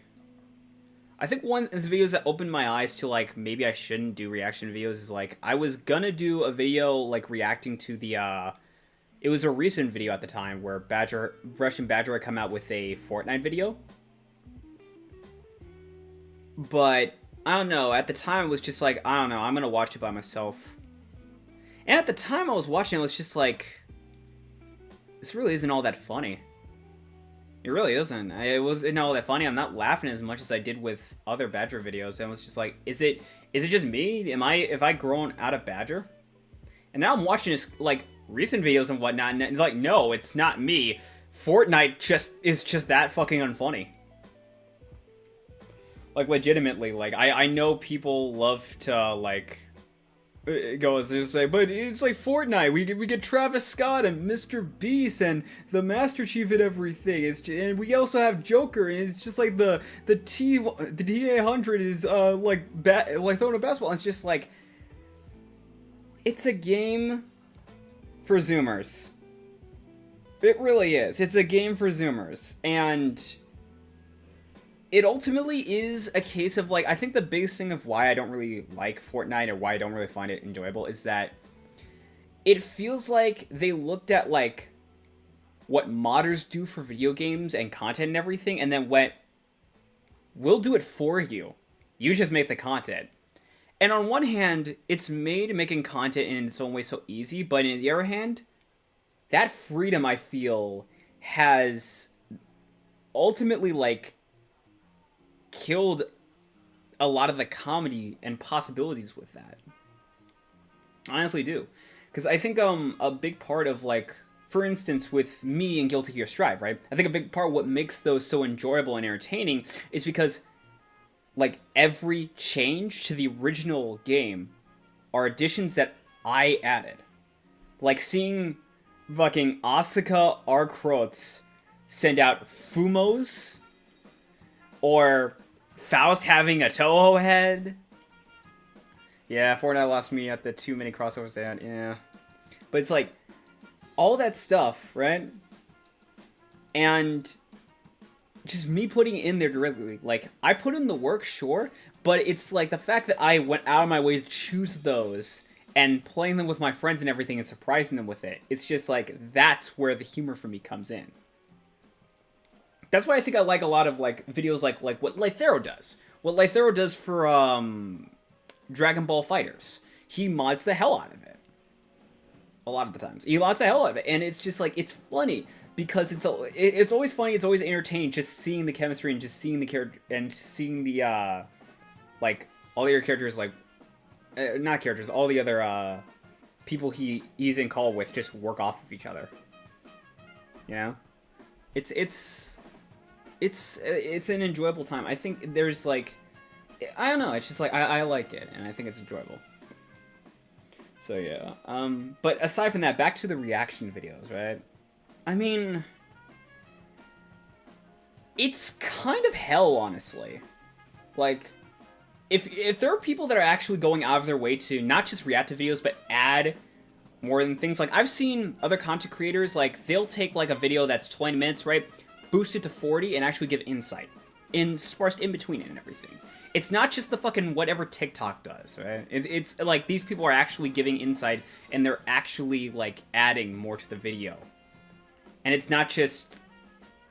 I think one of the videos that opened my eyes to, like, maybe I shouldn't do reaction videos is, like, I was gonna do a video, like, reacting to the, it was a recent video at the time where Russian Badger had come out with a Fortnite video. But, I don't know, at the time it was just like, I don't know, I'm gonna watch it by myself. And at the time I was watching it, was just like, this really isn't all that funny. It really isn't. It wasn't all that funny. I'm not laughing as much as I did with other Badger videos. And I was just like, is it just me? Have I grown out of Badger? And now I'm watching this, like, recent videos and whatnot, and like, no, it's not me. Fortnite is just that fucking unfunny. Like, legitimately, like, I know people love to, like, go as to say, but it's like Fortnite. We get Travis Scott and Mr. Beast and the Master Chief and everything. And we also have Joker, and it's just like the TA-100 is like throwing a basketball. And it's just like, it's a game for Zoomers. It really is. It's a game for Zoomers, and it ultimately is a case of, like, I think the biggest thing of why I don't really like Fortnite or why I don't really find it enjoyable is that it feels like they looked at, like, what modders do for video games and content and everything, and then went, we'll do it for you. You just make the content. And on one hand, it's made making content in its own way so easy, but on the other hand, that freedom, I feel, has ultimately, like, killed a lot of the comedy and possibilities with that. I honestly do. Because I think a big part of, like, for instance, with me and Guilty Gear Strive, right? I think a big part of what makes those so enjoyable and entertaining is because, like, every change to the original game are additions that I added. Like, seeing fucking Asuka Arkrotz send out Fumos, or Faust having a Toho head. Yeah, Fortnite lost me at the too many crossovers they had, yeah. But it's like, all that stuff, right? And just me putting it in there directly. Like, I put in the work, sure, but it's like the fact that I went out of my way to choose those and playing them with my friends and everything and surprising them with it. It's just like, that's where the humor for me comes in. That's why I think I like a lot of, like, videos like what Lythero does. What Lythero does for Dragon Ball FighterZ. He mods the hell out of it. A lot of the times. He mods the hell out of it. And it's just like, it's funny. Because it's always funny, it's always entertaining just seeing the chemistry and just seeing the character, and seeing the, like, all the other characters, like, not characters, all the other, people he's in call with just work off of each other. You know? It's an enjoyable time. I think there's, like, I don't know, it's just like, I like it, and I think it's enjoyable. So, yeah. But aside from that, back to the reaction videos, right? I mean, it's kind of hell, honestly. Like, if there are people that are actually going out of their way to not just react to videos, but add more than things, like, I've seen other content creators, like, they'll take, like, a video that's 20 minutes, right, boost it to 40, and actually give insight, sparsed in between it and everything. It's not just the fucking whatever TikTok does, right? It's like, these people are actually giving insight, and they're actually, like, adding more to the video. And it's not just,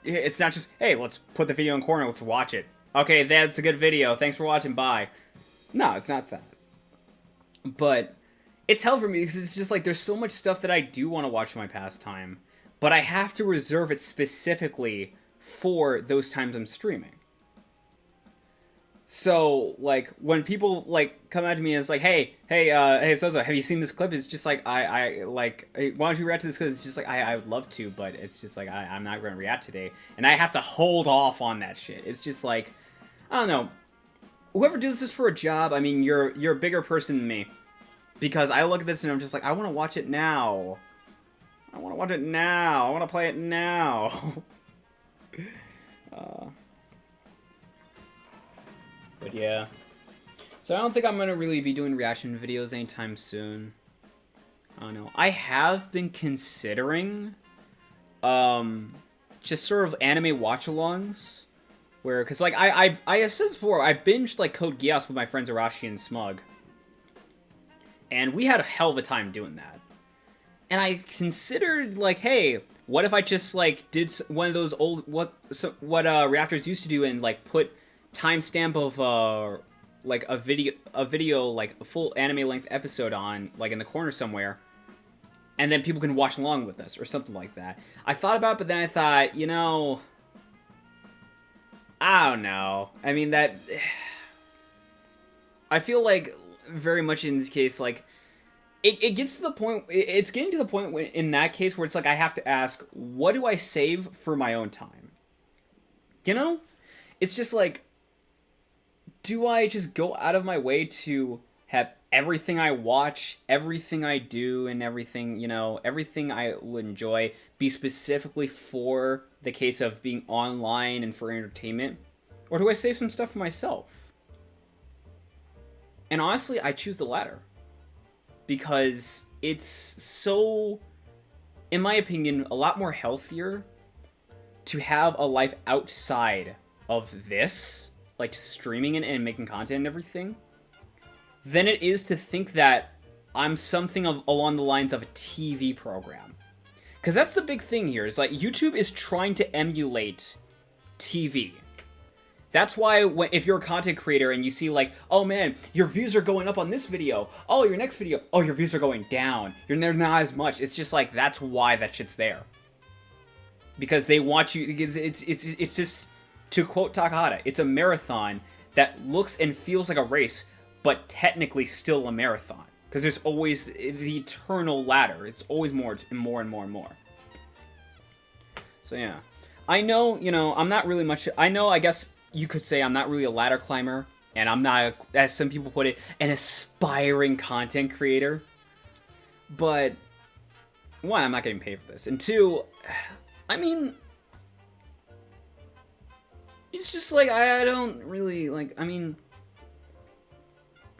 hey, let's put the video in corner, let's watch it. Okay, that's a good video, thanks for watching, bye. No, it's not that. But it's hell for me, because it's just like, there's so much stuff that I do want to watch in my pastime, but I have to reserve it specifically for those times I'm streaming. So, like, when people, like, come at me and it's like, hey, Sozo, have you seen this clip? It's just like, like, hey, why don't you react to this? Because it's just like, I would love to, but it's just like, I'm not going to react today. And I have to hold off on that shit. It's just like, I don't know. Whoever does this for a job, I mean, you're a bigger person than me. Because I look at this and I'm just like, I want to watch it now. I want to watch it now. I want to play it now. But yeah. So I don't think I'm going to really be doing reaction videos anytime soon. I don't know. I have been considering just sort of anime watch-alongs. Where, because, like, I have said this before, I binged, like, Code Geass with my friends Arashi and Smug. And we had a hell of a time doing that. And I considered, like, hey, what if I just, like, did one of those old, what reactors used to do and, like, put timestamp of, like, a video, like, a full anime-length episode on, like, in the corner somewhere. And then people can watch along with us, or something like that. I thought about it, but then I thought, you know, I don't know. I mean, that, I feel like, very much in this case, like, it gets to the point, it's getting to the point in that case where it's like, I have to ask, what do I save for my own time? You know? It's just like, do I just go out of my way to have everything I watch, everything I do, and everything, you know, everything I would enjoy be specifically for the case of being online and for entertainment? Or do I save some stuff for myself? And honestly, I choose the latter. Because it's so in my opinion, a lot more healthier to have a life outside of this, like streaming and making content and everything, than it is to think that I'm something along the lines of a TV program. Because that's the big thing here, is like YouTube is trying to emulate TV. That's why if you're a content creator and you see like, oh man, your views are going up on this video, oh your next video, oh your views are going down, they're not as much. It's just like, that's why that shit's there. Because they want you, it's just, to quote Takahata, it's a marathon that looks and feels like a race, but technically still a marathon. Because there's always the eternal ladder. It's always more and more and more and more. So yeah. I know, I'm not really much, I guess you could say I'm not really a ladder climber, and I'm not, as some people put it, an aspiring content creator. But, one, I'm not getting paid for this. And two, I mean, it's just like, I don't really, like, I mean,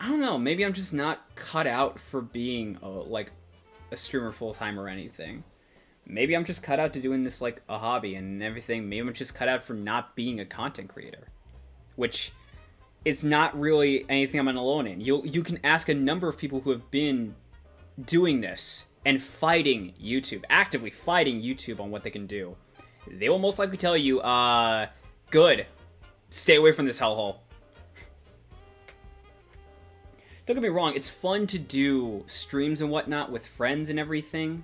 I don't know, maybe I'm just not cut out for being, a streamer full-time or anything. Maybe I'm just cut out to doing this, like, a hobby and everything. Maybe I'm just cut out for not being a content creator. Which is not really anything I'm alone in. You can ask a number of people who have been doing this and fighting YouTube, actively fighting YouTube on what they can do. They will most likely tell you, good, stay away from this hellhole. Don't get me wrong, it's fun to do streams and whatnot with friends and everything.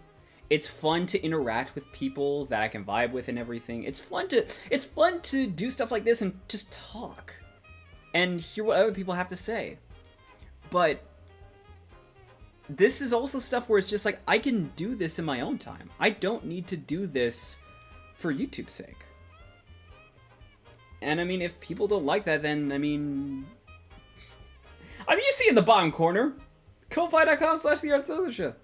It's fun to interact with people that I can vibe with and everything. It's fun to do stuff like this and just talk and hear what other people have to say. But this is also stuff where it's just like, I can do this in my own time. I don't need to do this for YouTube's sake. And I mean, if people don't like that, then I mean, you see in the bottom corner, ko-fi.com/theartsocialshow.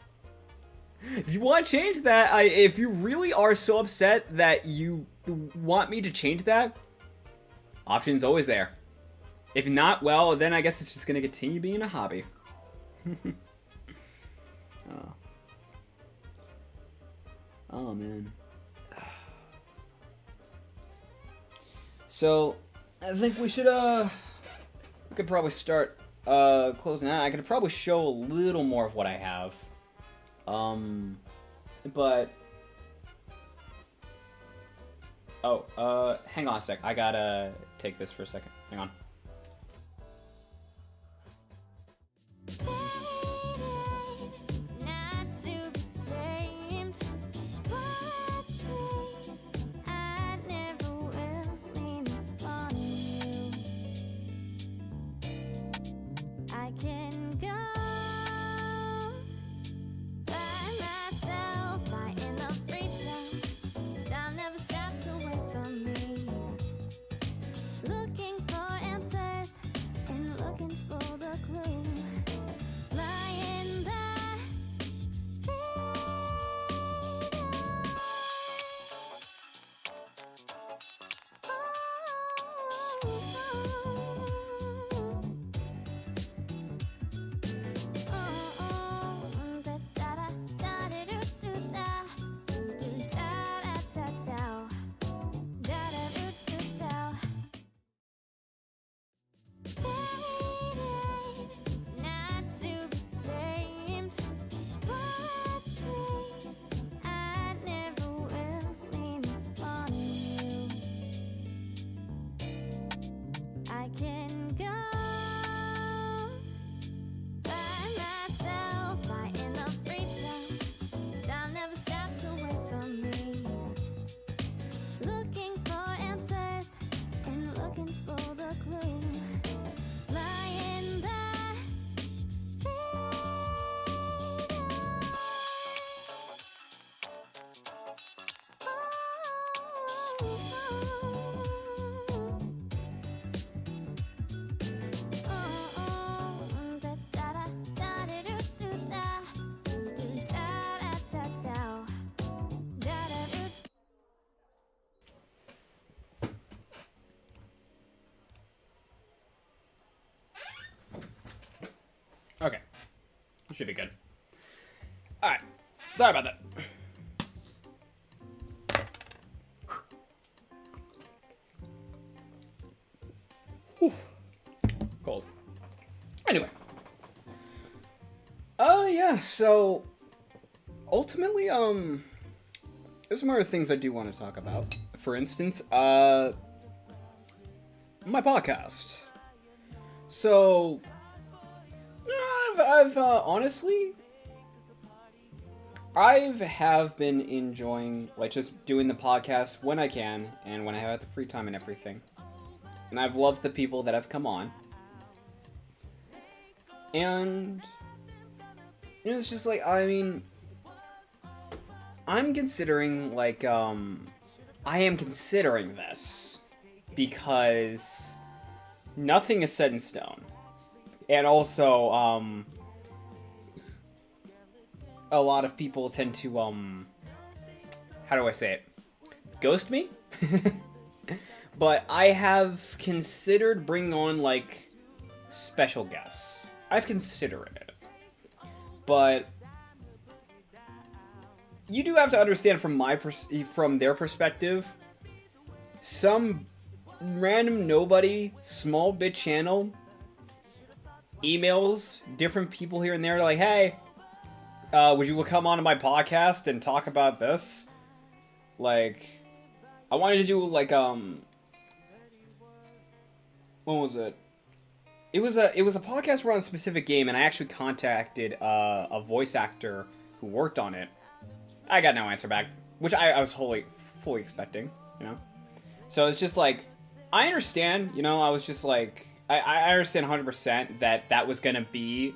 If you want to change that, if you really are so upset that you want me to change that, option's always there. If not, well, then I guess it's just going to continue being a hobby. Oh, man. So, I think we should, we could probably start, closing out. I could probably show a little more of what I have. But... Oh, hang on a sec. I gotta take this for a second. Hang on. Not to be tamed. Watch me. I never will lean upon you. I can go by myself, I in the free zone. Time never stopped away from me. Looking for answers and looking for the clue. Lying there, not to be tamed. Watch me. I never will lean upon you. I can go by myself. I in the free zone. Time never stopped away from me. Looking for answers and looking for the clue. Lying there. Okay. Should be good. Alright. Sorry about that. Yeah, so ultimately, there's some other things I do want to talk about. For instance, my podcast. So, I've honestly, have been enjoying, like, just doing the podcast when I can, and when I have the free time and everything. And I've loved the people that have come on. And, you know, it's just like, I mean, I'm considering, like, I am considering this because nothing is set in stone. And also, a lot of people tend to, how do I say it? Ghost me? But I have considered bringing on, like, special guests. I've considered it. But you do have to understand from their perspective, some random nobody, small bit channel, emails different people here and there like, hey, would you come onto my podcast and talk about this? Like, I wanted to do, like, when was it? It was a podcast around a specific game, and I actually contacted a voice actor who worked on it. I got no answer back, which I was fully expecting, you know? So it's just like, I understand, you know, I was just like, I understand 100% that was going to be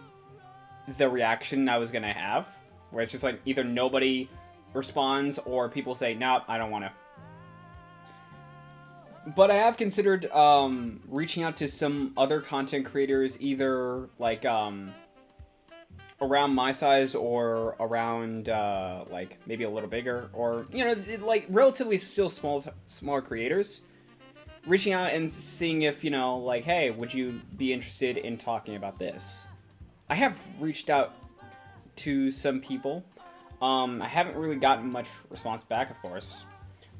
the reaction I was going to have, where it's just like, either nobody responds, or people say, nope, I don't want to. But I have considered reaching out to some other content creators, either, like, around my size or around, like, maybe a little bigger, or, you know, like, relatively still smaller creators, reaching out and seeing if, you know, like, hey, would you be interested in talking about this? I have reached out to some people. I haven't really gotten much response back, of course,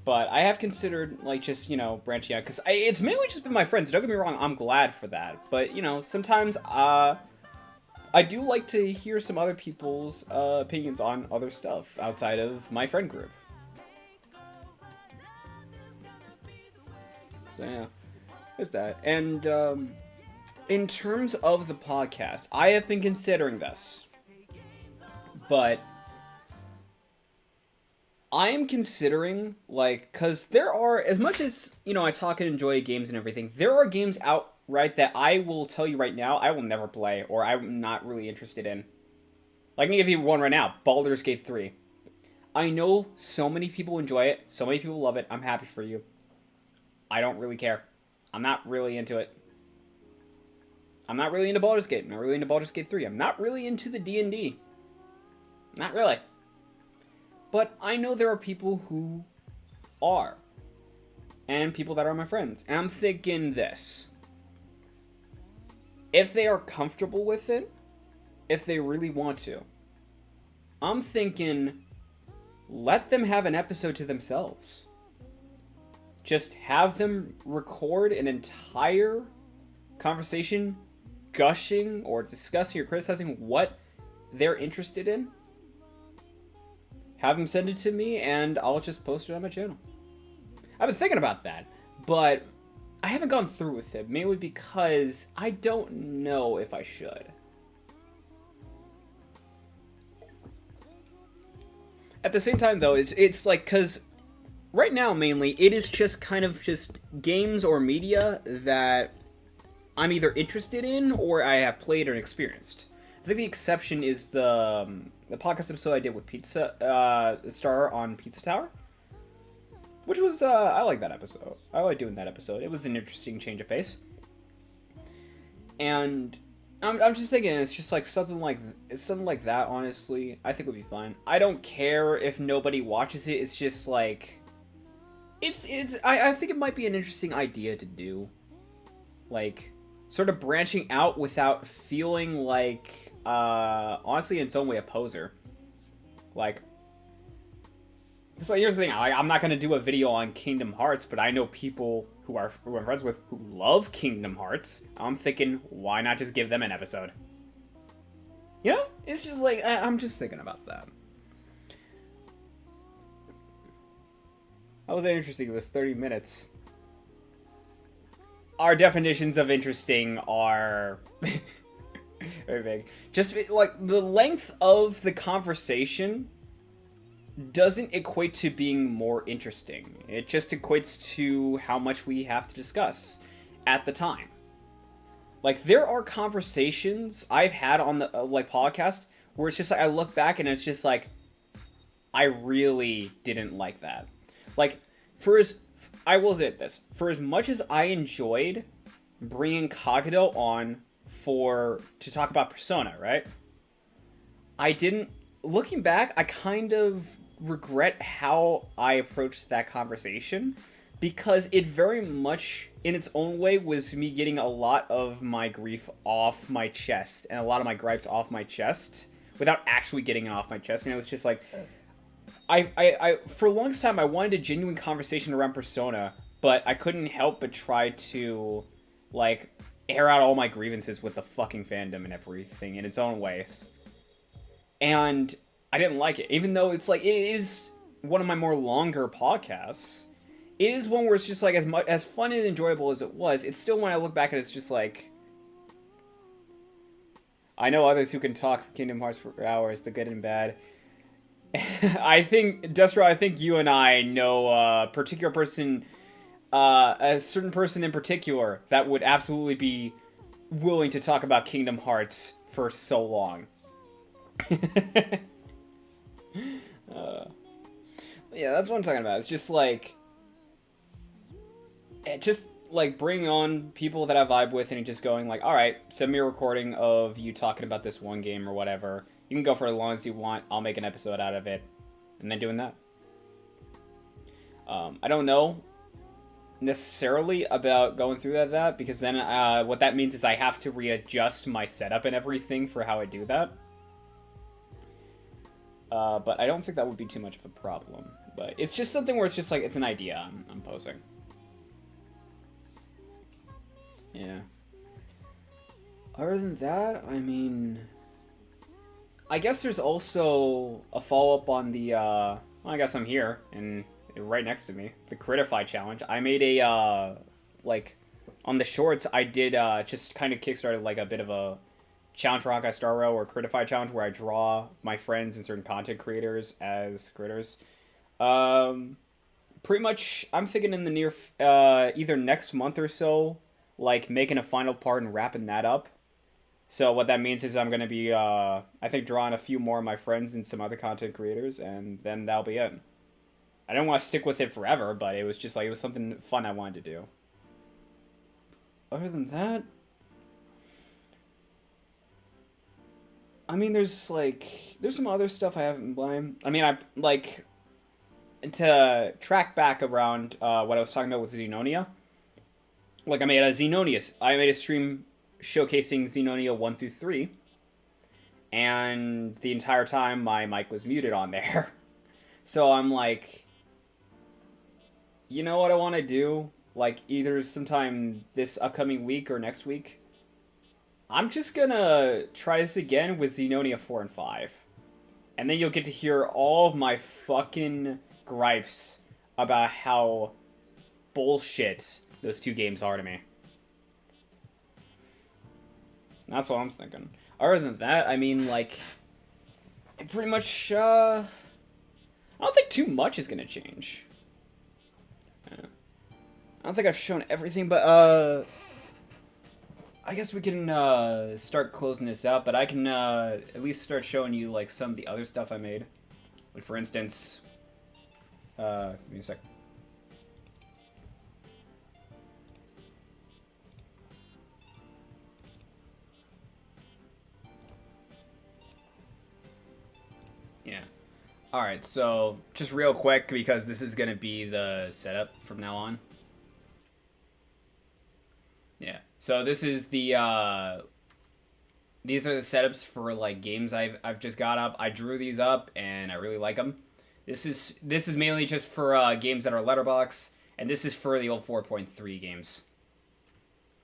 but I have considered, like, just, you know, branching out, because it's mainly just been my friends. Don't get me wrong, I'm glad for that, but, you know, sometimes, I do like to hear some other people's opinions on other stuff outside of my friend group. So yeah, there's that. And in terms of the podcast, I have been considering this, but I am considering, like, because there are, as much as, you know, I talk and enjoy games and everything, there are games outright that I will tell you right now I will never play, or I'm not really interested in. Like, let me give you one right now, Baldur's Gate 3. I know so many people enjoy it, so many people love it, I'm happy for you. I don't really care. I'm not really into it. I'm not really into Baldur's Gate. I'm not really into Baldur's Gate 3. I'm not really into the D&D. Not really. But I know there are people who are. And people that are my friends. And I'm thinking this. If they are comfortable with it, if they really want to, I'm thinking, let them have an episode to themselves. Just have them record an entire conversation gushing or discussing or criticizing what they're interested in. Have them send it to me, and I'll just post it on my channel. I've been thinking about that, but I haven't gone through with it, mainly because I don't know if I should. At the same time, though, it's like, because right now, mainly, it is just kind of just games or media that I'm either interested in or I have played or experienced. I think the exception is the podcast episode I did with Pizza Star on Pizza Tower, which was, I like that episode. I like doing that episode. It was an interesting change of pace. And I'm just thinking, it's just like something like that, honestly, I think would be fun. I don't care if nobody watches it. It's just like, I think it might be an interesting idea to do. Like, sort of branching out without feeling like, honestly, in its own way, a poser. Like, so here's the thing, I'm not going to do a video on Kingdom Hearts, but I know people who I'm friends with who love Kingdom Hearts. I'm thinking, why not just give them an episode? You know? It's just like, I'm just thinking about that. That was interesting. It was 30 minutes. Our definitions of interesting are very big. Just, like, the length of the conversation doesn't equate to being more interesting. It just equates to how much we have to discuss at the time. Like, there are conversations I've had on the, like, podcast where it's just like, I look back and it's just like, I really didn't like that. Like, I will say this, for as much as I enjoyed bringing Kagado on to talk about Persona, right? Looking back, I kind of regret how I approached that conversation, because it very much, in its own way, was me getting a lot of my grief off my chest, and a lot of my gripes off my chest, without actually getting it off my chest, and it was just like, I for the longest time, I wanted a genuine conversation around Persona, but I couldn't help but try to, like, air out all my grievances with the fucking fandom and everything in its own ways. And I didn't like it, even though it's like, it is one of my more longer podcasts. It is one where it's just like, as fun and enjoyable as it was, it's still, when I look back at it, it's just like, I know others who can talk Kingdom Hearts for hours, the good and bad. I think, Destro, I think you and I know a particular person, a certain person in particular, that would absolutely be willing to talk about Kingdom Hearts for so long. Yeah, that's what I'm talking about. It's just like, bringing on people that I vibe with and just going like, all right, send me a recording of you talking about this one game or whatever. You can go for as long as you want. I'll make an episode out of it. And then doing that. I don't know necessarily about going through that, because then what that means is I have to readjust my setup and everything for how I do that. But I don't think that would be too much of a problem. But it's just something where it's just like, it's an idea I'm posing. Yeah. Other than that, I mean, I guess there's also a follow-up on the, well, I guess I'm here, and right next to me, the Critify Challenge. I made a, like, on the shorts, I did, just kind of kickstarted, like, a bit of a challenge for Honkai Star Rail, or Critify Challenge, where I draw my friends and certain content creators as critters. Pretty much, I'm thinking in the near, either next month or so, like, making a final part and wrapping that up. So what that means is I'm going to be, I think, drawing a few more of my friends and some other content creators, and then that'll be it. I didn't want to stick with it forever, but it was just like, it was something fun I wanted to do. Other than that, I mean, there's some other stuff I haven't blamed. I mean, to track back around what I was talking about with Xenonia, like, I made a stream showcasing Xenonia 1 through 3, and the entire time my mic was muted on there. So I'm like, you know what I want to do? Like, either sometime this upcoming week or next week, I'm just gonna try this again with Xenonia 4 and 5. And then you'll get to hear all of my fucking gripes about how bullshit those two games are to me. That's what I'm thinking. Other than that, I mean, like, pretty much, I don't think too much is gonna change. Yeah. I don't think I've shown everything, but, I guess we can, start closing this out, but I can, at least start showing you, like, some of the other stuff I made. Like, for instance, give me a sec. Yeah. Alright, so, just real quick, because this is gonna be the setup from now on. Yeah. So this is the, these are the setups for, like, games I've just got up. I drew these up, and I really like them. This is mainly just for, games that are letterbox, and this is for the old 4.3 games.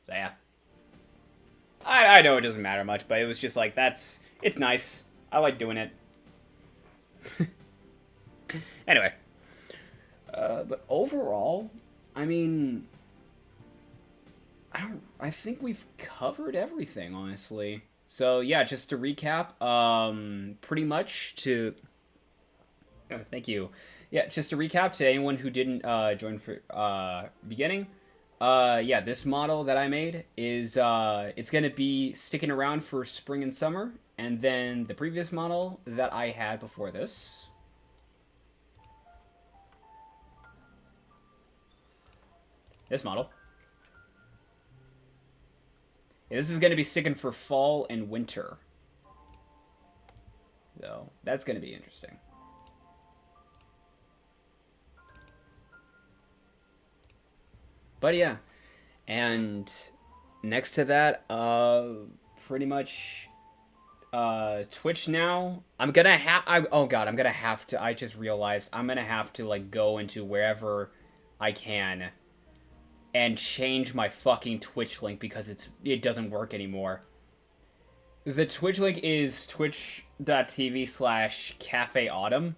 So, yeah. I know it doesn't matter much, but it was just, like, It's nice. I like doing it. Anyway. But overall, I mean, I think we've covered everything, honestly. So yeah, just to recap, pretty much to... Oh, thank you. Yeah, just to recap to anyone who didn't join for beginning, yeah, this model that I made is it's gonna be sticking around for spring and summer, and then the previous model that I had before this, this model, yeah, this is gonna be sticking for fall and winter, so that's gonna be interesting. But yeah, and next to that, pretty much, Twitch now. I'm gonna have. Oh god, I'm gonna have to. I just realized I'm gonna have to like go into wherever I can and change my fucking Twitch link because it doesn't work anymore. The Twitch link is twitch.tv/Café Autumn.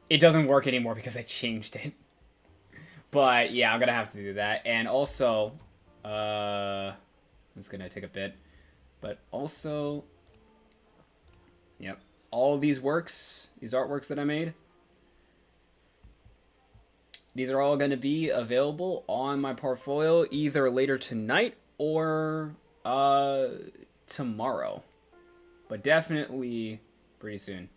It doesn't work anymore because I changed it. But yeah, I'm gonna have to do that. And also, it's gonna take a bit. But also, yep, all these works, these artworks that I made, these are all gonna be available on my portfolio either later tonight or tomorrow. But definitely pretty soon.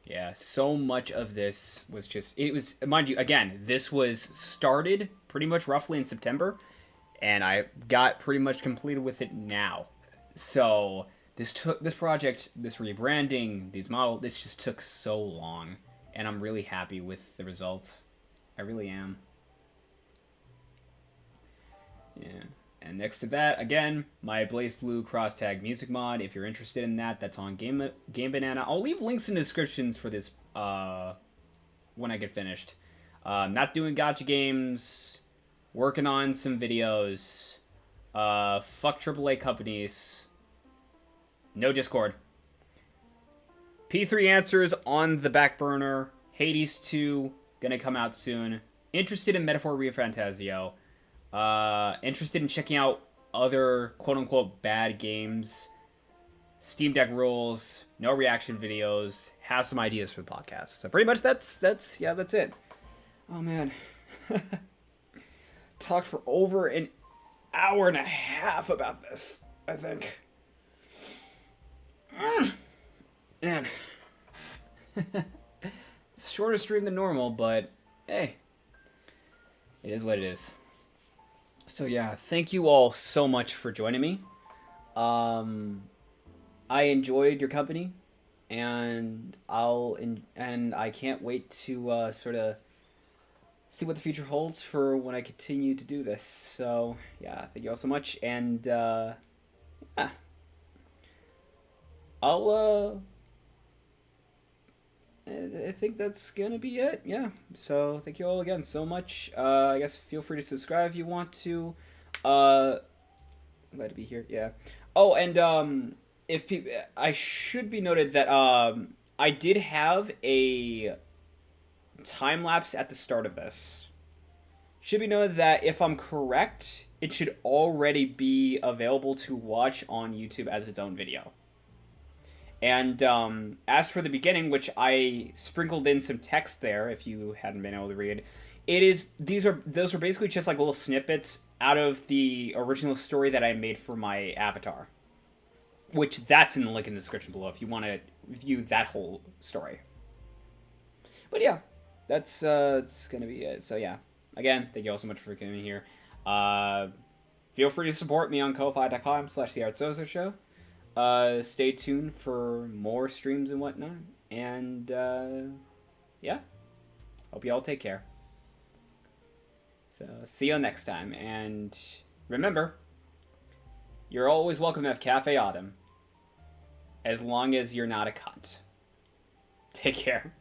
Yeah, so much of this was just... It was, mind you, again, this was started pretty much roughly in September, and I got pretty much completed with it now. So, this project, this rebranding, this just took so long, and I'm really happy with the result. I really am. Yeah. And next to that, again, my Blaze Blue Cross Tag music mod. If you're interested in that, that's on Game Banana. I'll leave links in the descriptions for this when I get finished. Not doing gacha games, working on some videos. Fuck AAA companies. No Discord. P3 Answers on the back burner. Hades 2 gonna come out soon. Interested in Metaphor ReFantazio. Interested in checking out other quote-unquote bad games, Steam Deck rules, no reaction videos, have some ideas for the podcast. So pretty much that's it. Oh man. Talked for over an hour and a half about this, I think. Man. It's a shorter stream than normal, but hey. It is what it is. So yeah, thank you all so much for joining me. I enjoyed your company, and I can't wait to sort of see what the future holds for when I continue to do this. So yeah, thank you all so much, and yeah, I think that's gonna be it. Yeah. So thank you all again so much. I guess feel free to subscribe if you want to. Glad to be here. Yeah. Oh, and if people, I should be noted that I did have a time lapse at the start of this. Should be noted that if I'm correct, it should already be available to watch on YouTube as its own video. And as for the beginning, which I sprinkled in some text there, if you hadn't been able to read, those are basically just like little snippets out of the original story that I made for my avatar, which that's in the link in the description below if you want to view that whole story. But yeah, that's gonna be it. So yeah, again, thank you all so much for coming here. Feel free to support me on ko-fi.com/theArtSozo-sha. Stay tuned for more streams and whatnot. And, yeah. Hope you all take care. So, see you next time. And remember, you're always welcome to have Café Autumn. As long as you're not a cunt. Take care.